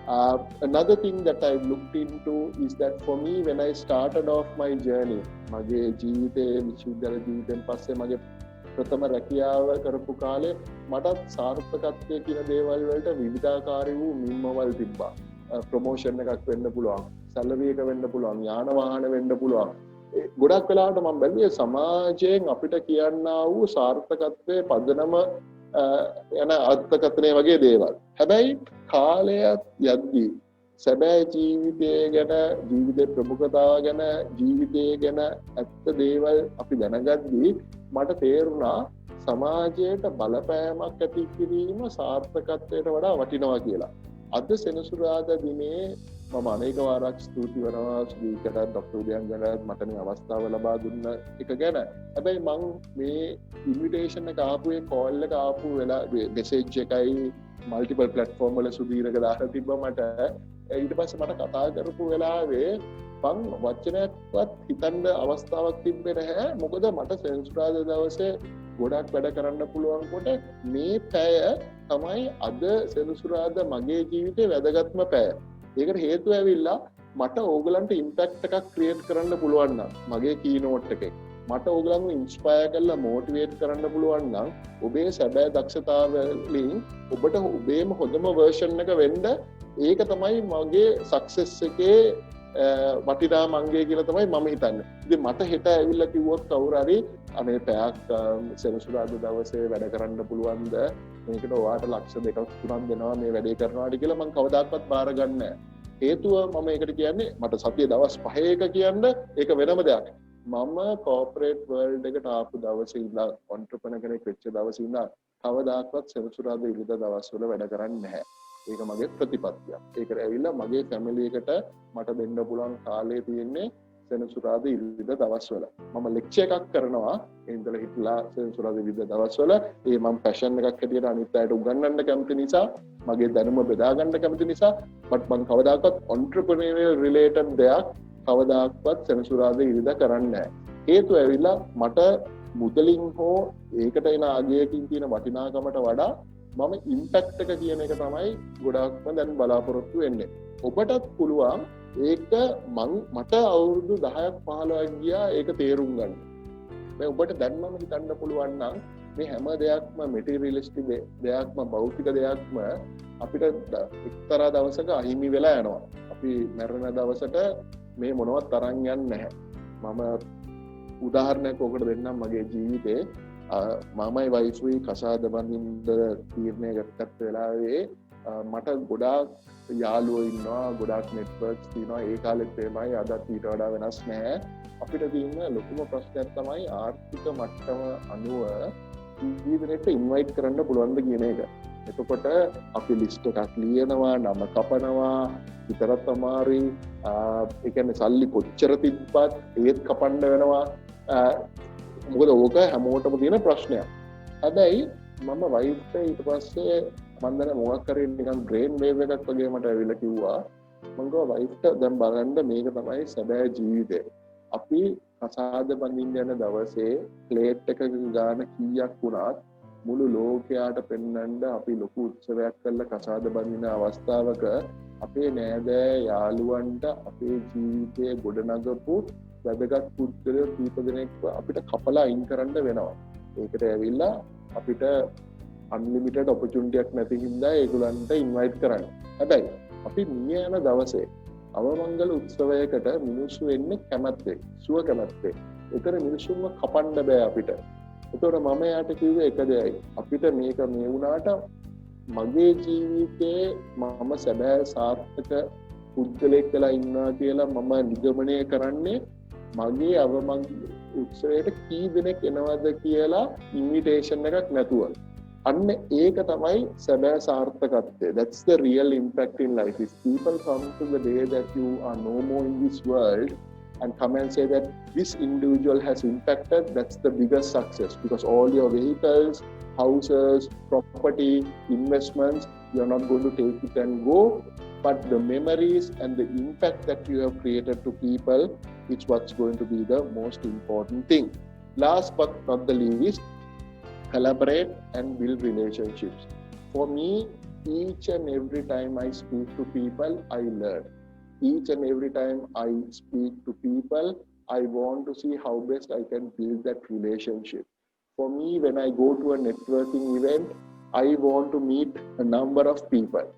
Another thing that I looked into is that for me, when I started off my journey, මගේ ජීවිතයේ විශ්වවිද්‍යාල ජීවිතයෙන් පස්සේ මගේ ප්‍රථම රැකියාව කරපු කාලේ මටත් සාර්ථකත්වය කියන දේවල් වලට විවිධාකාරී වූ මිම්මවල් තිබ්බා. ප්‍රොමෝෂන් එකක් වෙන්න පුළුවන්, සැලරි එක වෙන්න පුළුවන්, යාන වාහන වෙන්න පුළුවන්. ගොඩක් වෙලාවට මම බැලුවේ සමාජයෙන් අපිට කියන්නා වූ සාර්ථකත්වයේ පදනම යන අර්ථකථනය වගේ දේවල්. හැබැයි කාලයක් යද්දී සැබෑ ජීවිතය ගැන, ජීවිතේ ප්‍රමුඛතාව ගැන, ජීවිතය ගැන ඇත්ත දේවල් අපි දැනගද්දී මට තේරුණා සමාජයට බලපෑමක් ඇති කිරීම සාර්ථකත්වයට වඩා වටිනවා කියලා. අද සෙනසුරාදා දිනේ මම අනේක වාරක් ස්තුති කරනවා ස්පීකර් ඩොක්ටර් උදයන්ගනත් මට මේ අවස්ථාව ලබා දුන්න එක ගැන. හැබැයි මම මේ ඉන්විටේෂන් එක ආපු ඒ කෝල් එක ආපු වෙලාව මෙසේජ් එකයි මල්ටිපල් ප්ලැට්ෆෝම් වල සුදීරක දාලා තිබ්බා මට. ඊට පස්සේ මට කතා කරපු වෙලාවේ මං වචනයක්වත් හිතන්න අවස්ථාවක් තිබ්බේ නැහැ. මොකද මට සෙනසුරාදා දවසේ ගොඩක් වැඩ කරන්න පුළුවන් කොට මේ පැය තමයි අද සෙනසුරාදා මගේ ජීවිතේ වැදගත්ම පැය. ඒකට හේතුව ඇවිල්ලා මට ඕගලන්ට ඉම්පැක්ට් එකක් ක්‍රියේට් කරන්න පුළුවන් නම් මගේ කීනෝට් එකේ මට ඕගලන්ව ඉන්ස්පයර් කරලා මොටිවේට් කරන්න පුළුවන් නම් ඔබේ සැබෑ දක්ෂතාවලින් ඔබට ඔබේම හොඳම වර්ෂන් එක වෙන්න ඒක තමයි මගේ සක්සස් එකේ වටිනා මංගේ කියලා තමයි මම හිතන්නේ. ඉතින් මට හෙට ඇවිල්ලා කිව්වොත් කවුරු හරි අනේ පැයක් සෙනසුරාදා දවසේ වැඩ කරන්න පුළුවන්ද? මේකට ඔයාට ලක්ෂ 2ක් 3ක් දෙනවා මේ වැඩේ කරනවාට කියලා මම කවදාකවත් බාර ගන්නෑ නැහැ. හේතුව මම ඒකට කියන්නේ මට සතිය දවස් 5 එක කියන්න ඒක වෙනම දෙයක්. මම කෝපරේට් වර්ල්ඩ් එකට ආපු දවසේ ඉඳලා ඔන්ටර්ප්‍රෙනර් කෙනෙක් වෙච්ච දවසේ ඉඳලා කවදාකවත් සෙනසුරාදා ඉරිදා දවස්වල වැඩ කරන්නේ නැහැ. ඒක මගේ ප්‍රතිපත්තියක්. ඒකට ඇවිල්ලා මගේ ෆැමිලි එකට මට දෙන්න පුළුවන් කාලය තියෙන්නේ සෙනසුරාදා ඉරිදා දවස්වල. මම ලෙක්චර් එකක් කරනවා ඉඳලා හිටලා සෙනසුරාදා ඉරිදා දවස්වල. ඒ මම පැෂන් එකක් හැටියට අනිත් අයට උගන්වන්න කැමති නිසා, මගේ දැනුම බෙදා ගන්න කැමති නිසා, මම කවදාකවත් ඔන්ටර්ප්‍රෙනියරල් රිලේටඩ් දෙයක් කවදාකවත් සෙනසුරාදා ඉරිදා කරන්නේ නැහැ. හේතුව ඇවිල්ලා මට මුදලින් හෝ ඒකට එන ආගයකින් තියෙන වටිනාකමට වඩා මම ඉම්පැක්ට් එක කියන එක තමයි ගොඩක්ම දැන් බලාපොරොත්තු වෙන්නේ. ඔබටත් පුළුවන් ඒක මට අවුරුදු 10ක් 15ක් ගියා ඒක තේරුම් ගන්න. මේ ඔබට දැන්මම හිතන්න පුළුවන් නම් මේ හැම දෙයක්ම මෙටීරියලිස්ටික් දෙයක්ම භෞතික දෙයක්ම අපිට එක්තරා දවසක අහිමි වෙලා යනවා. අපි මරණ දවසට මේ මොනවත් තරම් යන්නේ නැහැ. මම උදාහරණයක් ඔකට දෙන්නම් මගේ ජීවිතේ. මමයි වයිෆුයි කසාද බඳින්න තීරණය ගත්තත් වෙලාවේ මට ගොඩාක් යාළුවෝ ඉන්නවා, ගොඩාක් නෙට්වර්ක්ස් තියෙනවා. ඒ කාලෙත් එමයයි, අදත් ඊට වඩා වෙනස් නැහැ. අපිට තියෙන ලොකුම ප්‍රශ්නයක් තමයි ආර්ථික මට්ටම අනුව ජීවිතේට ඉන්වයිට් කරන්න පුළුවන්ද කියන එක. එතකොට අපි ලිස්ට් එකක් ලියනවා, නම කපනවා, විතරක් තමයි ඒ කියන්නේ සල්ලි කොච්චර තිබ්බත් ඒත් කපන්න වෙනවා. මොකද ඕක හැමෝටම තියෙන ප්‍රශ්නයක්. හැබැයි මම වයිෆ්ට ඊට පස්සේ මන්දන මොකක් කරේ නිකන් බ්‍රේන් වේව් එකක් වගේ මට ඇවිල්ලා කිව්වා මම ගෝ වයිෆ්ට දැන් බලන්න මේක තමයි සැබෑ ජීවිතය. අපි කසාද බඳින්න යන දවසේ ප්ලේට් එකක ගාන කීයක් වුණත් මුළු ලෝකයට පෙන්වන්න අපි ලොකු උත්සවයක් කරලා කසාද බඳින අවස්ථාවක අපේ නෑදෑ යාළුවන්ට අපේ ජීවිතයේ ගොඩනගපු වැදගත් පුද්ගලයෝ කීප දෙනෙක් අපිට කපලා අයින් කරන්න වෙනවා. ඒකට ඇවිල්ලා අපිට අන්ලිමිටඩ් ඔපචුනිටි එකක් නැති හින්දා ඒගොල්ලන්ට ඉන්වයිට් කරන්න. හැබැයි අපි මිය යන දවසේ අවමංගල උත්සවයකට මිනිස්සු එන්නේ කැමැත්තෙන්, සුව කැමැත්තෙන්. ඒතර මිනිස්සුන්ව කපන්න බෑ අපිට. ඒතකොට මම යාට කිව්වේ එක දෙයයි. අපිට මේක මේ වුණාට මගේ ජීවිතේ මම සැබෑ සාර්ථක පුද්ගලයෙක් වෙලා ඉන්නවා කියලා මම නිගමනය කරන්නේ මගේ අවමංගල උත්සවයට කී දෙනෙක් එනවද කියලා ඉන්විටේෂන් එකක් නැතුව. අන්න ඒක තමයි සැබෑ සාර්ථකත්වය. That's the real impact in life. If people come to the day that you are no more in this world and come and say that this individual has impacted, that's the biggest success, because all your vehicles, houses, property, investments, you're not going to take it and go, but the memories and the impact that you have created to people, it's what's going to be the most important thing. Last but not the least, collaborate and build relationships. For me, each and every time I speak to people, I learn. Each and every time I speak to people, I want to see how best I can build that relationship. For me, when I go to a networking event, I want to meet a number of people.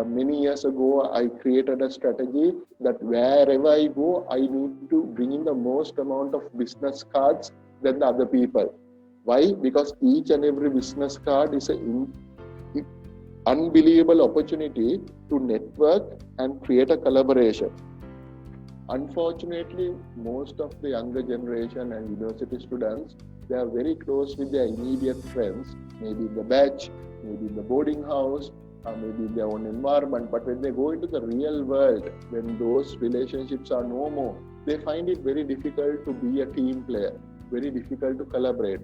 Many years ago, I created a strategy that wherever I go, I need to bring in the most amount of business cards than the other people. Why? Because each and every business card is an unbelievable opportunity to network and create a collaboration. Unfortunately, most of the younger generation and university students, they are very close with their immediate friends, maybe in the batch, maybe in the boarding house, maybe in their own environment. But when they go into the real world, when those relationships are no more, they find it very difficult to be a team player, very difficult to collaborate.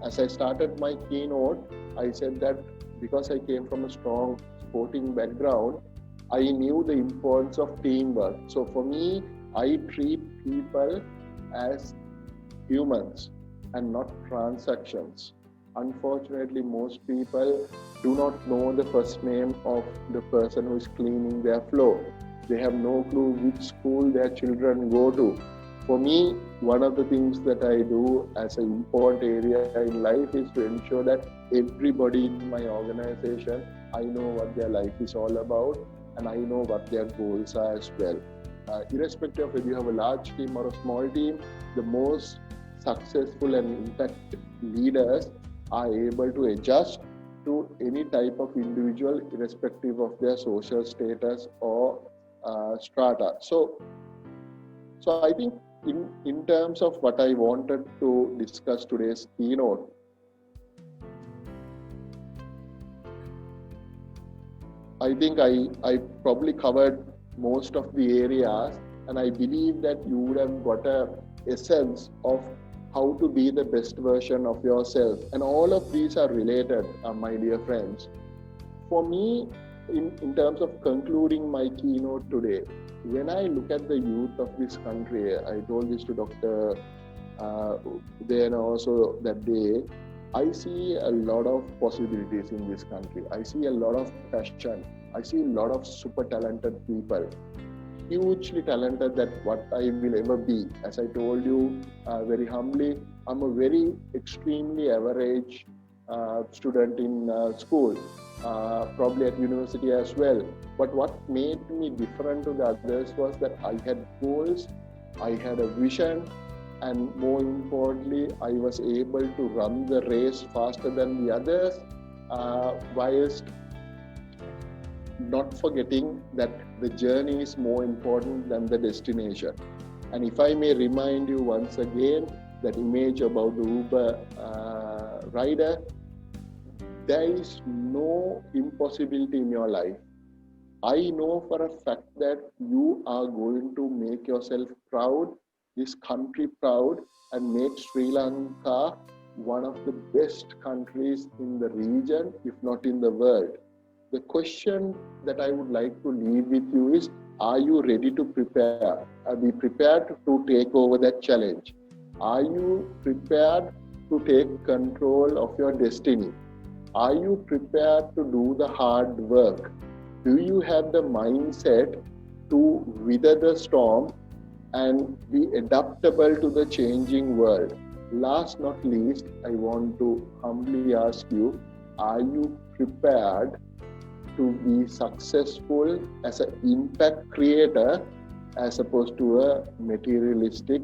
As I started my keynote, I said that because I came from a strong sporting background, I knew the importance of teamwork. So for me, I treat people as humans and not transactions. Unfortunately, most people do not know the first name of the person who is cleaning their floor. They have no clue which school their children go to. For me, one of the things that I do as an important area in life is to ensure that everybody in my organization, I know what their life is all about and I know what their goals are as well. Irrespective of whether you have a large team or a small team, the most successful and impact leaders are able to adjust to any type of individual irrespective of their social status or strata. So I think in terms of what I wanted to discuss today's keynote, I think I probably covered most of the areas, and I believe that you would have got a essence of how to be the best version of yourself. And all of these are related, my dear friends. For me, in terms of concluding my keynote today, when I look at the youth of this country, I told this to Dr. Then also that day, I see a lot of possibilities in this country. I see a lot of passion. I see a lot of super talented people, hugely talented that what I will ever be. As I told you very humbly, I'm a very extremely average student in school, probably at university as well. But what made me different to the others was that I had goals, I had a vision, and more importantly, I was able to run the race faster than the others, whilst not forgetting that the journey is more important than the destination. And if I may remind you once again, that image about the Uber rider, there is no impossibility in your life. I know for a fact that you are going to make yourself proud, this country proud, and make Sri Lanka one of the best countries in the region, if not in the world. The question that I would like to leave with you is, are you ready to prepare? Be prepared to take over that challenge? Are you prepared to take control of your destiny? Are you prepared to do the hard work? Do you have the mindset to weather the storm and be adaptable to the changing world? Last not least, I want to humbly ask you, are you prepared to be successful as an impact creator as opposed to a materialistic,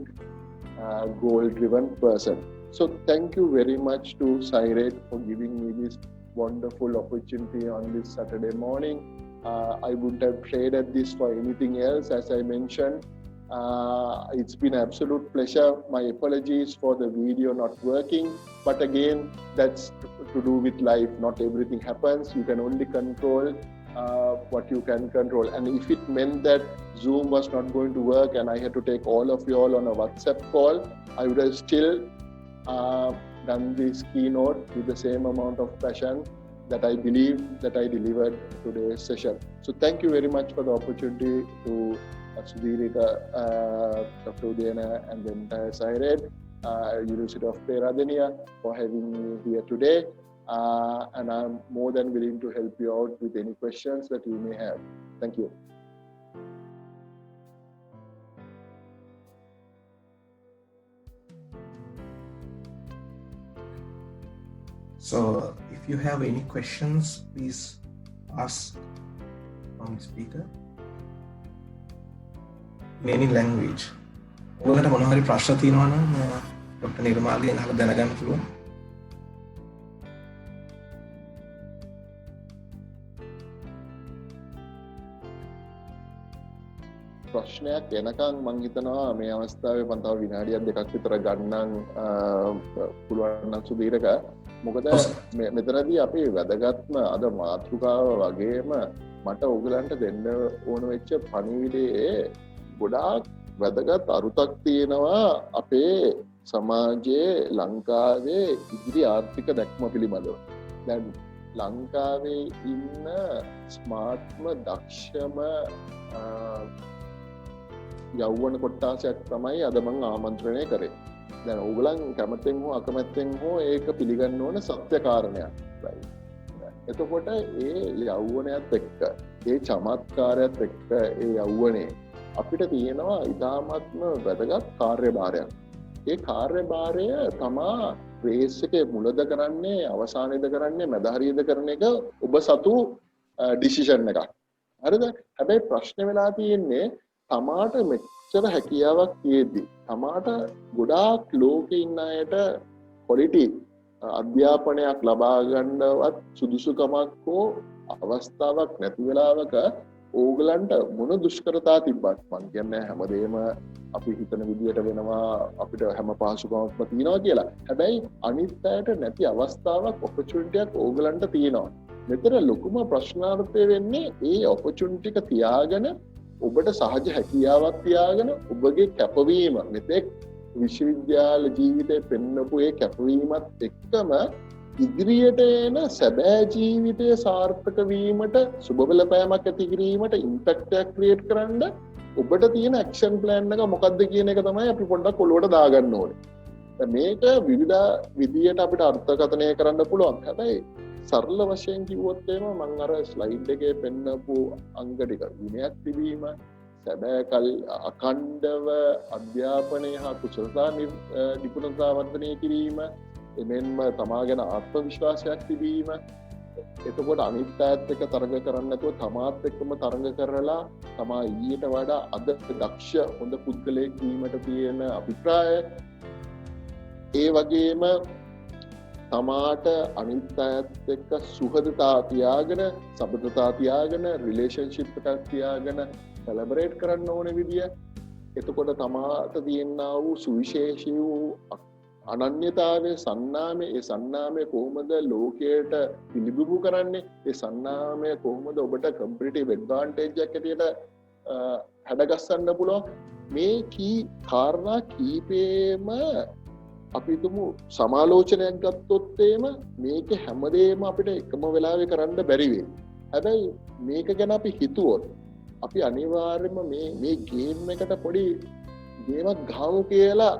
goal-driven person? So thank you very much to Cyrate for giving me this wonderful opportunity on this Saturday morning. I wouldn't have traded this for anything else, as I mentioned. It's been an absolute pleasure. My apologies for the video not working, but again, that's to do with life. Not everything happens. You can only control what you can control. And if it meant that Zoom was not going to work and I had to take all of you all on a WhatsApp call, I would have still done this keynote with the same amount of passion that I believe that I delivered today's session. So thank you very much for the opportunity to Sudhirika, Dr. Udayana, and the entire Cyrate, University of Peradeniya, for having me here today. and I'm more than willing to help you out with any questions that you may have. Thank you. So if you have any questions, please ask from the speaker in any language. ඔයාලට මොනවා හරි ප්‍රශ්න තියෙනවා නම් doctor නිර්මාල්ගෙන් අහලා දැනගන්න පුළුවන්. ප්‍රශ්නයක් එනකන් මං හිතනවා මේ අවස්ථාවේ මම තව විනාඩියක් දෙකක් විතර ගන්නම් පුළුවන් නම් සුදීරක. මොකද මෙතනදී අපි වැදගත්ම අද මාතෘකාව වගේම මට ඔයගලන්ට දෙන්න ඕන වෙච්ච පණිවිඩයේ ගොඩාක් වැදගත් අරුතක් තියෙනවා අපේ සමාජයේ ලංකාවේ ඉදිරි ආර්ථික දැක්ම පිළිබඳව. දැන් ලංකාවේ ඉන්න ස්මාර්ට්ම දක්ෂම යෞවන කොට්ටාසයක් තමයි අද මං ආමන්ත්‍රණය කරේ. දැන් ඕගලන් කැමැත්තෙන් හෝ අකමැත්තෙන් හෝ ඒක පිළිගන්න ඕන සත්‍ය කාරණයක්. එතකොට ඒ යෞවනයත් එක්ක ඒ චමත්කාරයත් එක්ක ඒ යෞවනේ අපිට තියෙනවා ඉතාමත්ම වැදගත් කාර්යභාරයක්. ඒ කාර්යභාරය තමා රේස් එකේ මුලද කරන්නේ අවසානයේද කරන්නේ මැද හරියද කරන එක ඔබ සතු ඩිසිෂන් එකක්. හරිද? හැබැයි ප්‍රශ්නේ වෙලා තියෙන්නේ තමාට මෙච්චර හැකියාවක් තියෙද්දි තමාට ගොඩාක් ලෝකේ ඉන්න අයට ක්වොලිටි අධ්‍යාපනයක් ලබා ගන්නවත් සුදුසුකමක් හෝ අවස්ථාවක් නැති වෙලාවක ඕගලන්ට මොන දුෂ්කරතා තිබ්බත් මං කියන්නේ හැමදේම අපි හිතන විදියට වෙනවා අපිට හැම පහසුකමක්ම තියෙනවා කියලා. හැබැයි අනිත් අයට නැති අවස්ථාවක් ඔපචුනිටි එකක් ඕගලන්ට තියෙනවා. මෙතන ලොකුම ප්‍රශ්නාර්ථය වෙන්නේ ඒ ඔපචුනිටි එක තියාගෙන ඔබට සහජ හැකියාවක් තියාගෙන ඔබගේ කැපවීම මෙතෙක් විශ්වවිද්‍යාල ජීවිතේ පෙන්නපු ඒ කැපවීමත් එක්කම ඉදිරියට එන සැබෑ ජීවිතය සාර්ථක වීමට සුබ බලපෑමක් ඇති කිරීමට ඉම්පැක්ට් එකක් ක්‍රියේට් කරන්න ඔබට තියෙන ඇක්ෂන් ප්ලෑන් එක මොකක්ද කියන එක තමයි අපි පොඩ්ඩක් ඔලුවට දාගන්න ඕනේ. මේක විවිධ විදියට අපිට අර්ථකථනය කරන්න පුළුවන්. හැබැයි සරල වශයෙන් කිව්වොත් එහෙම මම අර ස්ලයිඩ් එකේ පෙන්නපු අංග ටික විනයක් තිබීම, සැබෑ කල් අඛණ්ඩව අධ්‍යාපනය හා කුසලතා නිපුණතා වර්ධනය කිරීම, එමෙන්ම තමා ගැන ආත්ම විශ්වාසයක් තිබීම, එතකොට අනිත් අයත් එක්ක තරඟ කරන්නේ නැතුව තමාත් එක්කම තරඟ කරලා තමා ඊට වඩා අද දක්ෂ හොඳ පුද්ගලයෙක් වීමට තියෙන අභිප්‍රාය, ඒ වගේම තමාට අනිත් අයත් එක්ක සුහදතා තියාගෙන, සබඳතා තියාගෙන, රිලේෂන්ෂිප් එකක් තියාගෙන සෙලබරේට් කරන්න ඕන විදිය, එතකොට තමාට තියෙනා වූ සුවිශේෂී වූ අනන්‍යතාවය, සන්නාමය, ඒ සන්නාමය කොහොමද ලෝකයට පිළිබිඹු කරන්නේ, ඒ සන්නාමය කොහොමද ඔබට කම්පිටිටිව් ඇඩ්වාන්ටේජ් එකක් ඇටියට හැඩගස්සන්න පුළුවන්, මේ කී කාරණා කීපේම අපි තුමු සමාලෝචනයක් ගත්තොත් එහෙම මේක හැමදේම අපිට එකම වෙලාවේ කරන්න බැරි වෙයි. හැබැයි මේක ගැන අපි හිතුවොත් අපි අනිවාර්යයෙන්ම මේ ගේම් එකට පොඩි ගේමක් ගහමු කියලා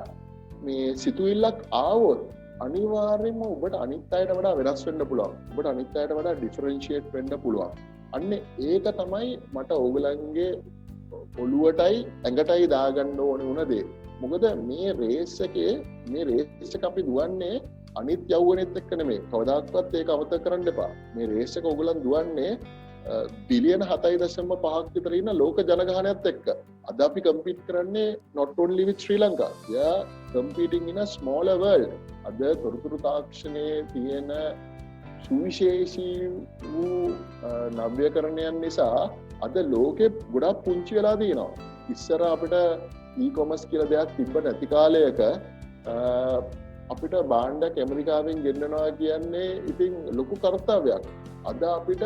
මේ සිතුවිල්ලක් ආවොත් අනිවාර්යයෙන්ම ඔබට අනිත් අයට වඩා වෙනස් වෙන්න පුළුවන්. ඔබට අනිත් අයට වඩා ඩිෆරෙන්ෂিয়েට් වෙන්න පුළුවන්. අන්න ඒක තමයි මට ඕගලන්ගේ ඔළුවටයි ඇඟටයි දාගන්න ඕනේ වුණ දේ. මොකද මේ රේස් එක අපි දුවන්නේ අනිත් යෞවනෙත් එක්ක නෙමෙයි. කවදාකවත් ඒක අමතක කරන්න එපා. මේ රේස් එක ඕගලන් දුවන්නේ බිලියන 7.5ක් විතර ඉන්න ලෝක ජනගහනයත් එක්ක. අද අපි කම්පීට් කරන්නේ not only with Sri Lanka. We are competing in a smaller world. අද තොරතුරු තාක්ෂණයේ තියෙන සුවිශේෂී වූ නව්‍යකරණයන් නිසා අද ලෝකෙ ගොඩක් පුංචි වෙලා තියෙනවා. ඉස්සර අපිට e-commerce කියලා දෙයක් තිබ්බ නැති කාලයක අපිට භාණ්ඩයක් ඇමරිකාවෙන් ගෙන්නනවා කියන්නේ ඉතින් ලොකු කර්තව්‍යයක්. අද අපිට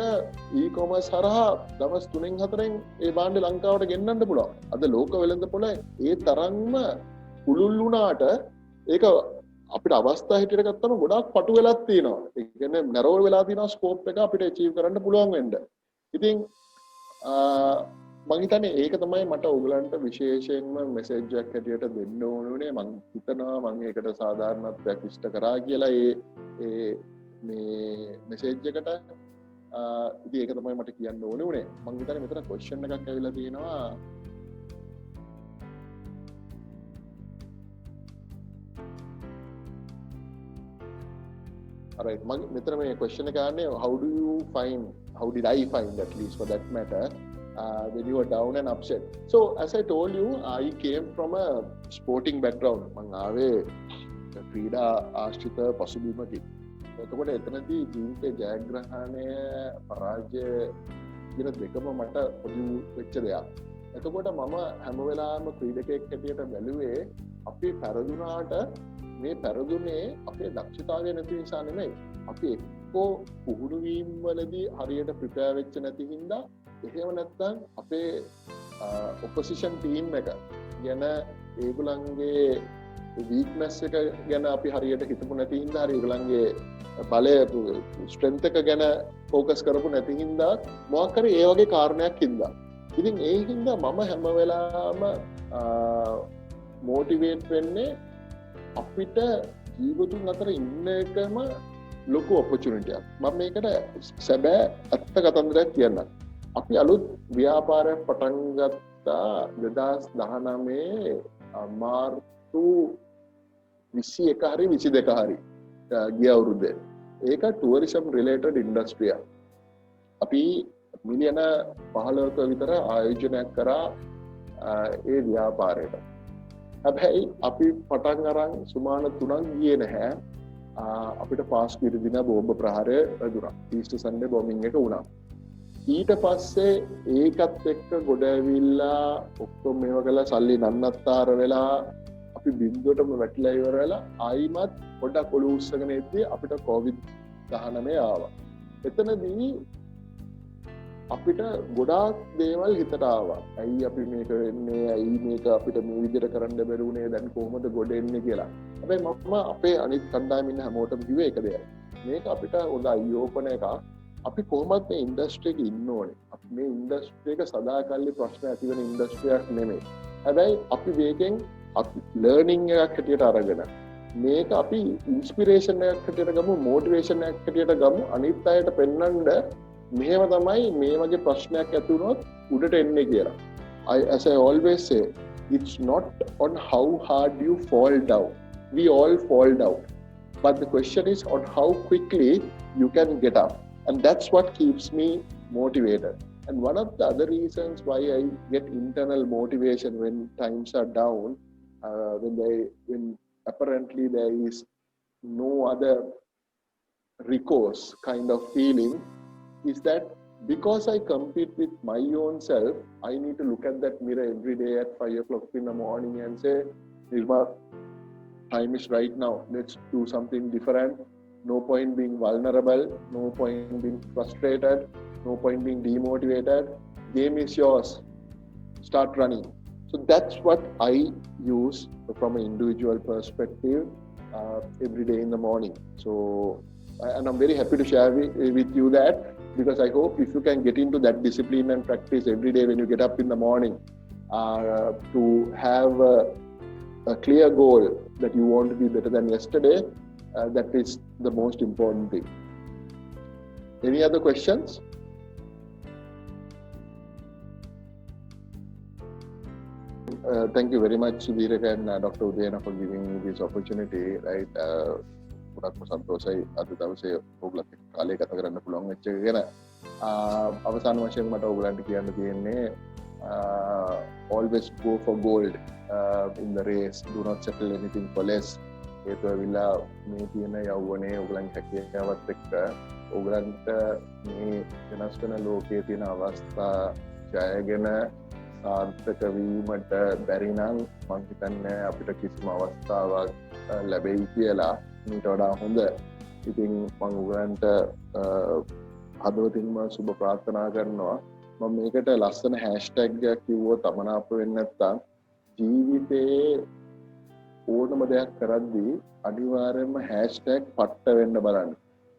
e-commerce හරහා දවස් 3-4න් ඒ භාණ්ඩ ලංකාවට ගෙන්නන්න පුළුවන්. අද ලෝක වෙළඳපොළ ඒ තරම්ම පුළුල් වුණාට ඒක අපිට අවස්ථා හිටියට ගත්තම ගොඩාක් පටු වෙලක් තියෙනවා. ඒ කියන්නේ නැරෝ වෙලා තියෙනවා ස්කෝප් එක අපිට අචීව් කරන්න පුළුවන් වෙන්න. ඉතින් මං හිතන්නේ ඒක තමයි මට ඔයගලන්ට විශේෂයෙන්ම මෙසේජ් එකක් හැටියට දෙන්න ඕනේ. මං හිතනවා මං ඒකට සාධාරණත්වයක් ඉෂ්ට කරා කියලා. ඒ මේ මෙසේජ් එකට. ඉතින් ඒක තමයි මට කියන්න ඕනේ උනේ. මං හිතන්නේ මෙතන ක්වෙස්චන් එකක් ඇවිල්ලා තියෙනවා. Alright, මෙතන මේ question එක ආන්නේ how did I find, at least for that matter, when you were down and upset. So as I told you, I came from a sporting background. මං ආවේ ක්‍රීඩා ආශ්‍රිත පසුබිමකින්. එතකොට එතනදී ජීවිතේ ජයග්‍රහණය පරාජය කියන දෙකම මට පොදු වෙච්ච දෙයක්. එතකොට මම හැම වෙලාවෙම ක්‍රීඩකයෙක් හැටියට බැලුවේ අපි පෙරදුනාට මේ පෙරදුනේ අපේ දක්ෂතාවය නැති නිසා නෙමෙයි. අපි එක්කෝ පුහුණු වීම වලදී හරියට ප්‍රිපෙයාර් වෙච්ච නැති හින්දා, එහෙම නැත්නම් අපේ ඔපොසිෂන් ටීම් එක ගැන ඒගොල්ලන්ගේ වීක්නස් එක ගැන අපි හරියට හිතපු නැති හින්දා, හරි ඒගොල්ලන්ගේ බලය ස්ට්‍රෙන්ත් එක ගැන ફોකස් කරපු නැති හින්දා, මොකක් හරි ඒ වගේ කාරණයක් හින්දා. ඉතින් ඒ හින්දා මම හැම වෙලාවම මොටිවේට් වෙන්නේ අපිට ජීවතුන් අතර ඉන්න එකම ලොකු ඔපචුනිටියක්. මම මේකට සැබෑ ඇත්ත කතන්දරයක් කියන්නම්. අපි අලුත් ව්‍යාපාරයක් පටන් ගත්තා 2019 මාර්තු 21 හරි 22 හරි ගිය අවුරුද්දේ. ඒක ටුවරිසම් රිලේටඩ් ඉන්ඩස්ට්‍රියක්. අපි මිලියන 15ක විතර ආයෝජනයක් කරා ඒ ව්‍යාපාරයට. හැබැයි අපි පටන් අරන් සුමාන 3ක් ගියේ නැහැ. අපිට පාස් කිරිදින බෝම්බ ප්‍රහාරය වැදුනා. ඊස්ටර් සන්ඩේ බෝමින් එක වුණා. ඊට පස්සේ ඒකත් එක්ක ගොඩ ඇවිල්ලා ඔක්කොම මේවා කළා, සල්ලි නන්නත්තර වෙලා අපි බින්දුවටම වැටිලා ඉවර වෙලා ආයිමත් පොඩක් ඔලුව උස්සගෙන ඉද්දී අපිට COVID-19 ආවා. එතනදී අපිට ගොඩාක් දේවල් හිතට ආවා. ඇයි අපි මේක වෙන්නේ? ඇයි මේක අපිට මේ විදිහට කරන්න බැරි වුණේ? දැන් කොහොමද ගොඩ එන්නේ කියලා. හැබැයි මම අපේ අනිත් කණ්ඩායම ඉන්න හැමෝටම කිව්වේ එක දෙයයි. මේක අපිට හොඳ අයිෝපන එකක්. අපි කොහොමද මේ ඉන්ඩස්ට්‍රි එකේ ඉන්න ඕනේ? අපි මේ ඉන්ඩස්ට්‍රි එක සදාකල්ලි ප්‍රශ්න ඇති වෙන ඉන්ඩස්ට්‍රියක් නෙමෙයි. හැබැයි අපි මේකෙන් අපි ලර්නින් එකක් හැටියට අරගෙන මේක අපි ඉන්ස්පිරේෂන් එකක් හැටියට ගමු, මොටිවේෂන් එකක් හැටියට ගමු, අනිත් අයට පෙන්වන්න මෙහෙම තමයි මේ වගේ ප්‍රශ්නයක් ඇති වුණොත් උඩට එන්නේ කියලා. As I always say, it's not on how hard you fall down. We all fall down. But the question is on how quickly you can get up. And that's what keeps me motivated. And one of the other reasons why I get internal motivation when times are down, when apparently there is no other recourse kind of feeling, is that because I compete with my own self, I need to look at that mirror every day at 5 o'clock in the morning and say, Nirma, time is right now. Let's do something different. No point being vulnerable. No point being frustrated. No point being demotivated. Game is yours. Start running. So that's what I use from an individual perspective every day in the morning. So, and I'm very happy to share with you that, because I hope if you can get into that discipline and practice every day when you get up in the morning to have a clear goal that you want to be better than yesterday, that is the most important thing. Any other questions? Thank you very much, Sudhir and Dr. Udayana, for giving me this opportunity. Right, ගොඩක්ම සන්තෝෂයි අද දවසේ ඔයගලත් එක්ක කාලය ගත කරන්න පුළුවන් වෙච්ච එක ගැන. අවසාන වශයෙන් මට ඔයගලන්ට කියන්න තියෙන්නේ always go for gold in the race. Do not settle anything for less. හේතුව ඇවිල්ලා මේ තියෙන යෞවනයේ ඔයගලන්ට හැකියාවත් එක්ක ඔයගලන්ට මේ වෙනස් වෙන ලෝකයේ තියෙන අවස්ථා ජයගෙන සාර්ථක වීමට බැරි නම් මම හිතන්නේ අපිට කිසිම අවස්ථාවක් ලැබෙයි කියලා. මීට වඩා හොඳ. ඉතින් මම ඔයගලන්ට හදවතින්ම සුබ ප්‍රාර්ථනා කරනවා. මම මේකට ලස්සන හැෂ්ටැග් එකක් කිව්වොත් අමනාප වෙන්නේ නැත්තම්, ජීවිතේ ඕනම දෙයක් කරද්දී අනිවාර්යයෙන්ම හැෂ්ටැග් පට්ට වෙන්න බලන්න.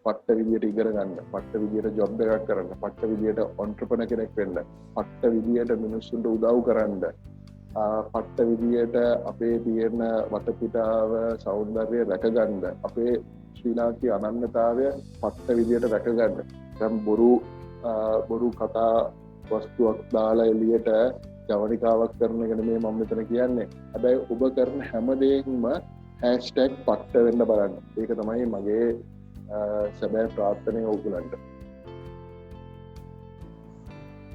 පට්ට විදියට ඉගෙන ගන්න, පට්ට විදියට ජොබ් එකක් කරන්න, පට්ට විදියට ඔන්ටර්ප්‍රනර් කෙනෙක් වෙන්න, පට්ට විදියට මිනිස්සුන්ට උදව් කරන්න, පට්ට විදියට අපේ තියෙන වටපිටාව සෞන්දර්යය රැකගන්න, අපේ ශ්‍රී ලාංකික අනන්‍යතාවය පට්ට විදියට රැක ගන්න. දැන් බොරු කතා වස්තුවක් දාලා එළියට ජවනිකාවක් කරන එක නෙමෙයි මම මෙතන කියන්නේ. හැබැයි ඔබ කරන හැම දෙයක්ම #පට්ට වෙන්න බලන්න. ඒක තමයි මගේ සැබෑ ප්‍රාර්ථනය ඕගොල්ලන්ට.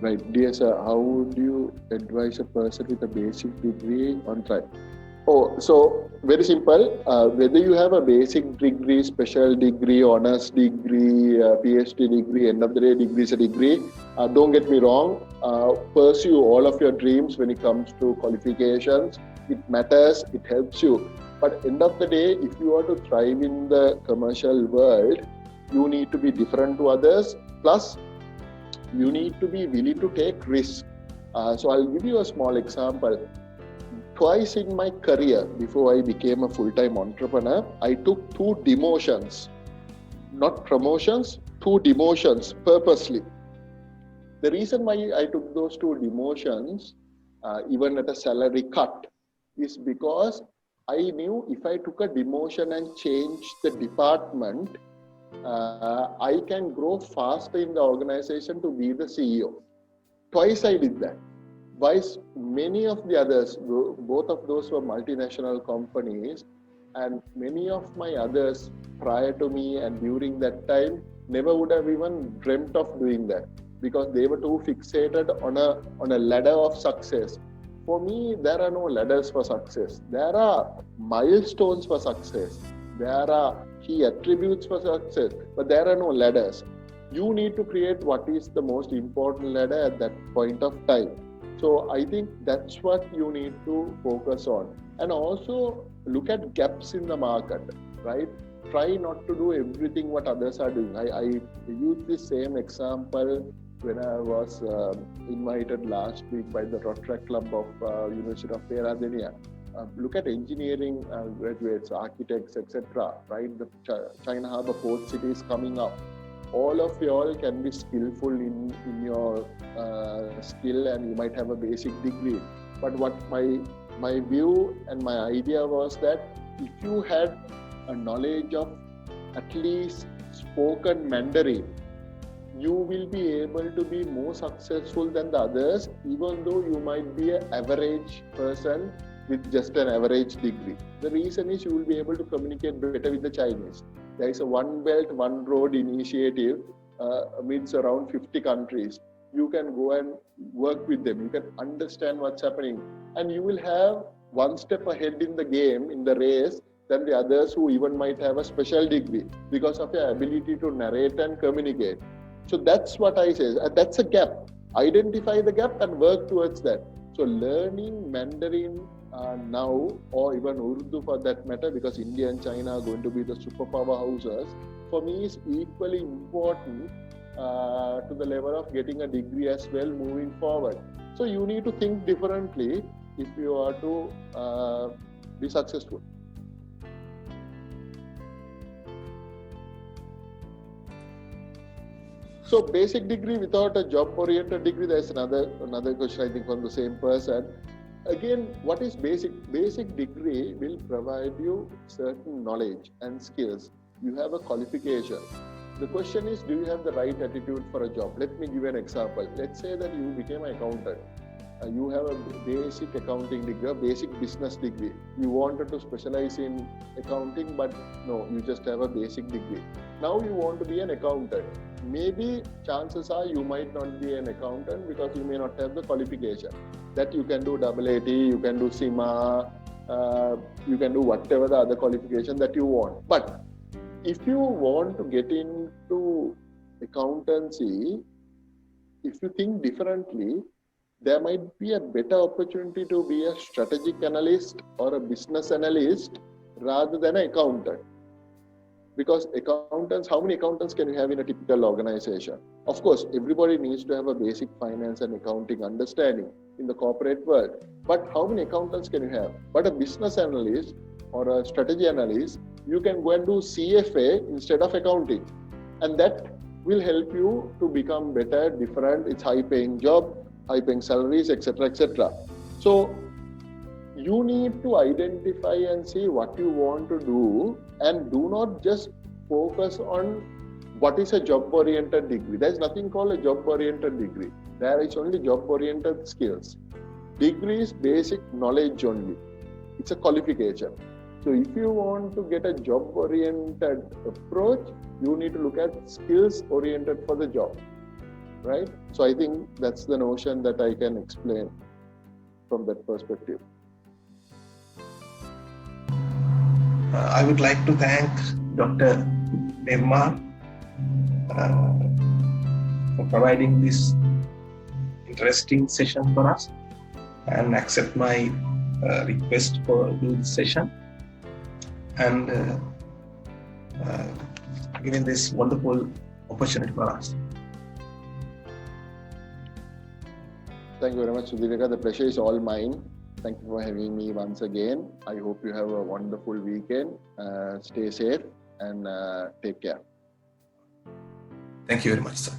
Right, dear sir, how would you advise a person with a basic degree on trial? Oh, so very simple. Whether you have a basic degree, special degree, honors degree, PhD degree, end of the day degree is a degree. Don't get me wrong. Pursue all of your dreams when it comes to qualifications. It matters. It helps you. But end of the day, if you are to thrive in the commercial world, you need to be different to others. Plus, you need to be willing to take risks. So I'll give you a small example. Twice in my career, before I became a full-time entrepreneur, I took 2 demotions. Not promotions, 2 demotions purposely. The reason why I took those 2 demotions, even at a salary cut, is because I knew if I took a demotion and changed the department, I can grow faster in the organization to be the CEO. Twice I did that. While many of the others, both of those were multinational companies, and many of my others prior to me and during that time never would have even dreamt of doing that because they were too fixated on a ladder of success. For me, there are no ladders for success. There are milestones for success. There are key attributes for success, but there are no ladders. You need to create what is the most important ladder at that point of time. So I think that's what you need to focus on. And also look at gaps in the market, right? Try not to do everything what others are doing. I used this same example when I was invited last week by the Rotary Club of University of Peradeniya. Look at engineering graduates, architects, etc. Right? The China Harbour Port City is coming up. All of y'all can be skillful in your skill, and you might have a basic degree. But what my view and my idea was that if you had a knowledge of at least spoken Mandarin, you will be able to be more successful than the others, even though you might be an average person with just an average degree. The reason is you will be able to communicate better with the Chinese. There is a One Belt, One Road initiative amidst around 50 countries. You can go and work with them. You can understand what's happening. And you will have one step ahead in the game, in the race, than the others who even might have a special degree because of your ability to narrate and communicate. So that's what I say. That's a gap. Identify the gap and work towards that. So learning Mandarin now, or even Urdu for that matter, because India and China are going to be the superpower houses, for me is equally important to the level of getting a degree as well moving forward. So you need to think differently if you are to be successful. So basic degree without a job-oriented degree, there's another question I think from the same person. Again, what is basic? Basic degree will provide you certain knowledge and skills. You have a qualification. The question is, do you have the right attitude for a job? Let me give you an example. Let's say that you became an accountant. You have a basic accounting degree, a basic business degree. You wanted to specialize in accounting, but no, you just have a basic degree. Now you want to be an accountant. Maybe chances are you might not be an accountant because you may not have the qualification. That you can do AAT, you can do CIMA, you can do whatever the other qualification that you want. But if you want to get into accountancy, if you think differently, there might be a better opportunity to be a strategic analyst or a business analyst rather than an accountant. Because accountants, how many accountants can you have in a typical organization? Of course, everybody needs to have a basic finance and accounting understanding in the corporate world. But how many accountants can you have? But a business analyst or a strategy analyst, you can go and do CFA instead of accounting. And that will help you to become better, different. It's high-paying job, high-paying salaries, etc., etc. So you need to identify and see what you want to do, and do not just focus on what is a job-oriented degree. There's nothing called a job-oriented degree. There is only job-oriented skills. Degree is basic knowledge only. It's a qualification. So if you want to get a job-oriented approach, you need to look at skills oriented for the job, right? So I think that's the notion that I can explain from that perspective. I would like to thank Dr. Nirmal for providing this interesting session for us and accept my request for doing this session and giving this wonderful opportunity for us. Thank you very much, Sudhireka. The pleasure is all mine. Thank you for having me once again. I hope you have a wonderful weekend. Stay safe and take care. Thank you very much, sir.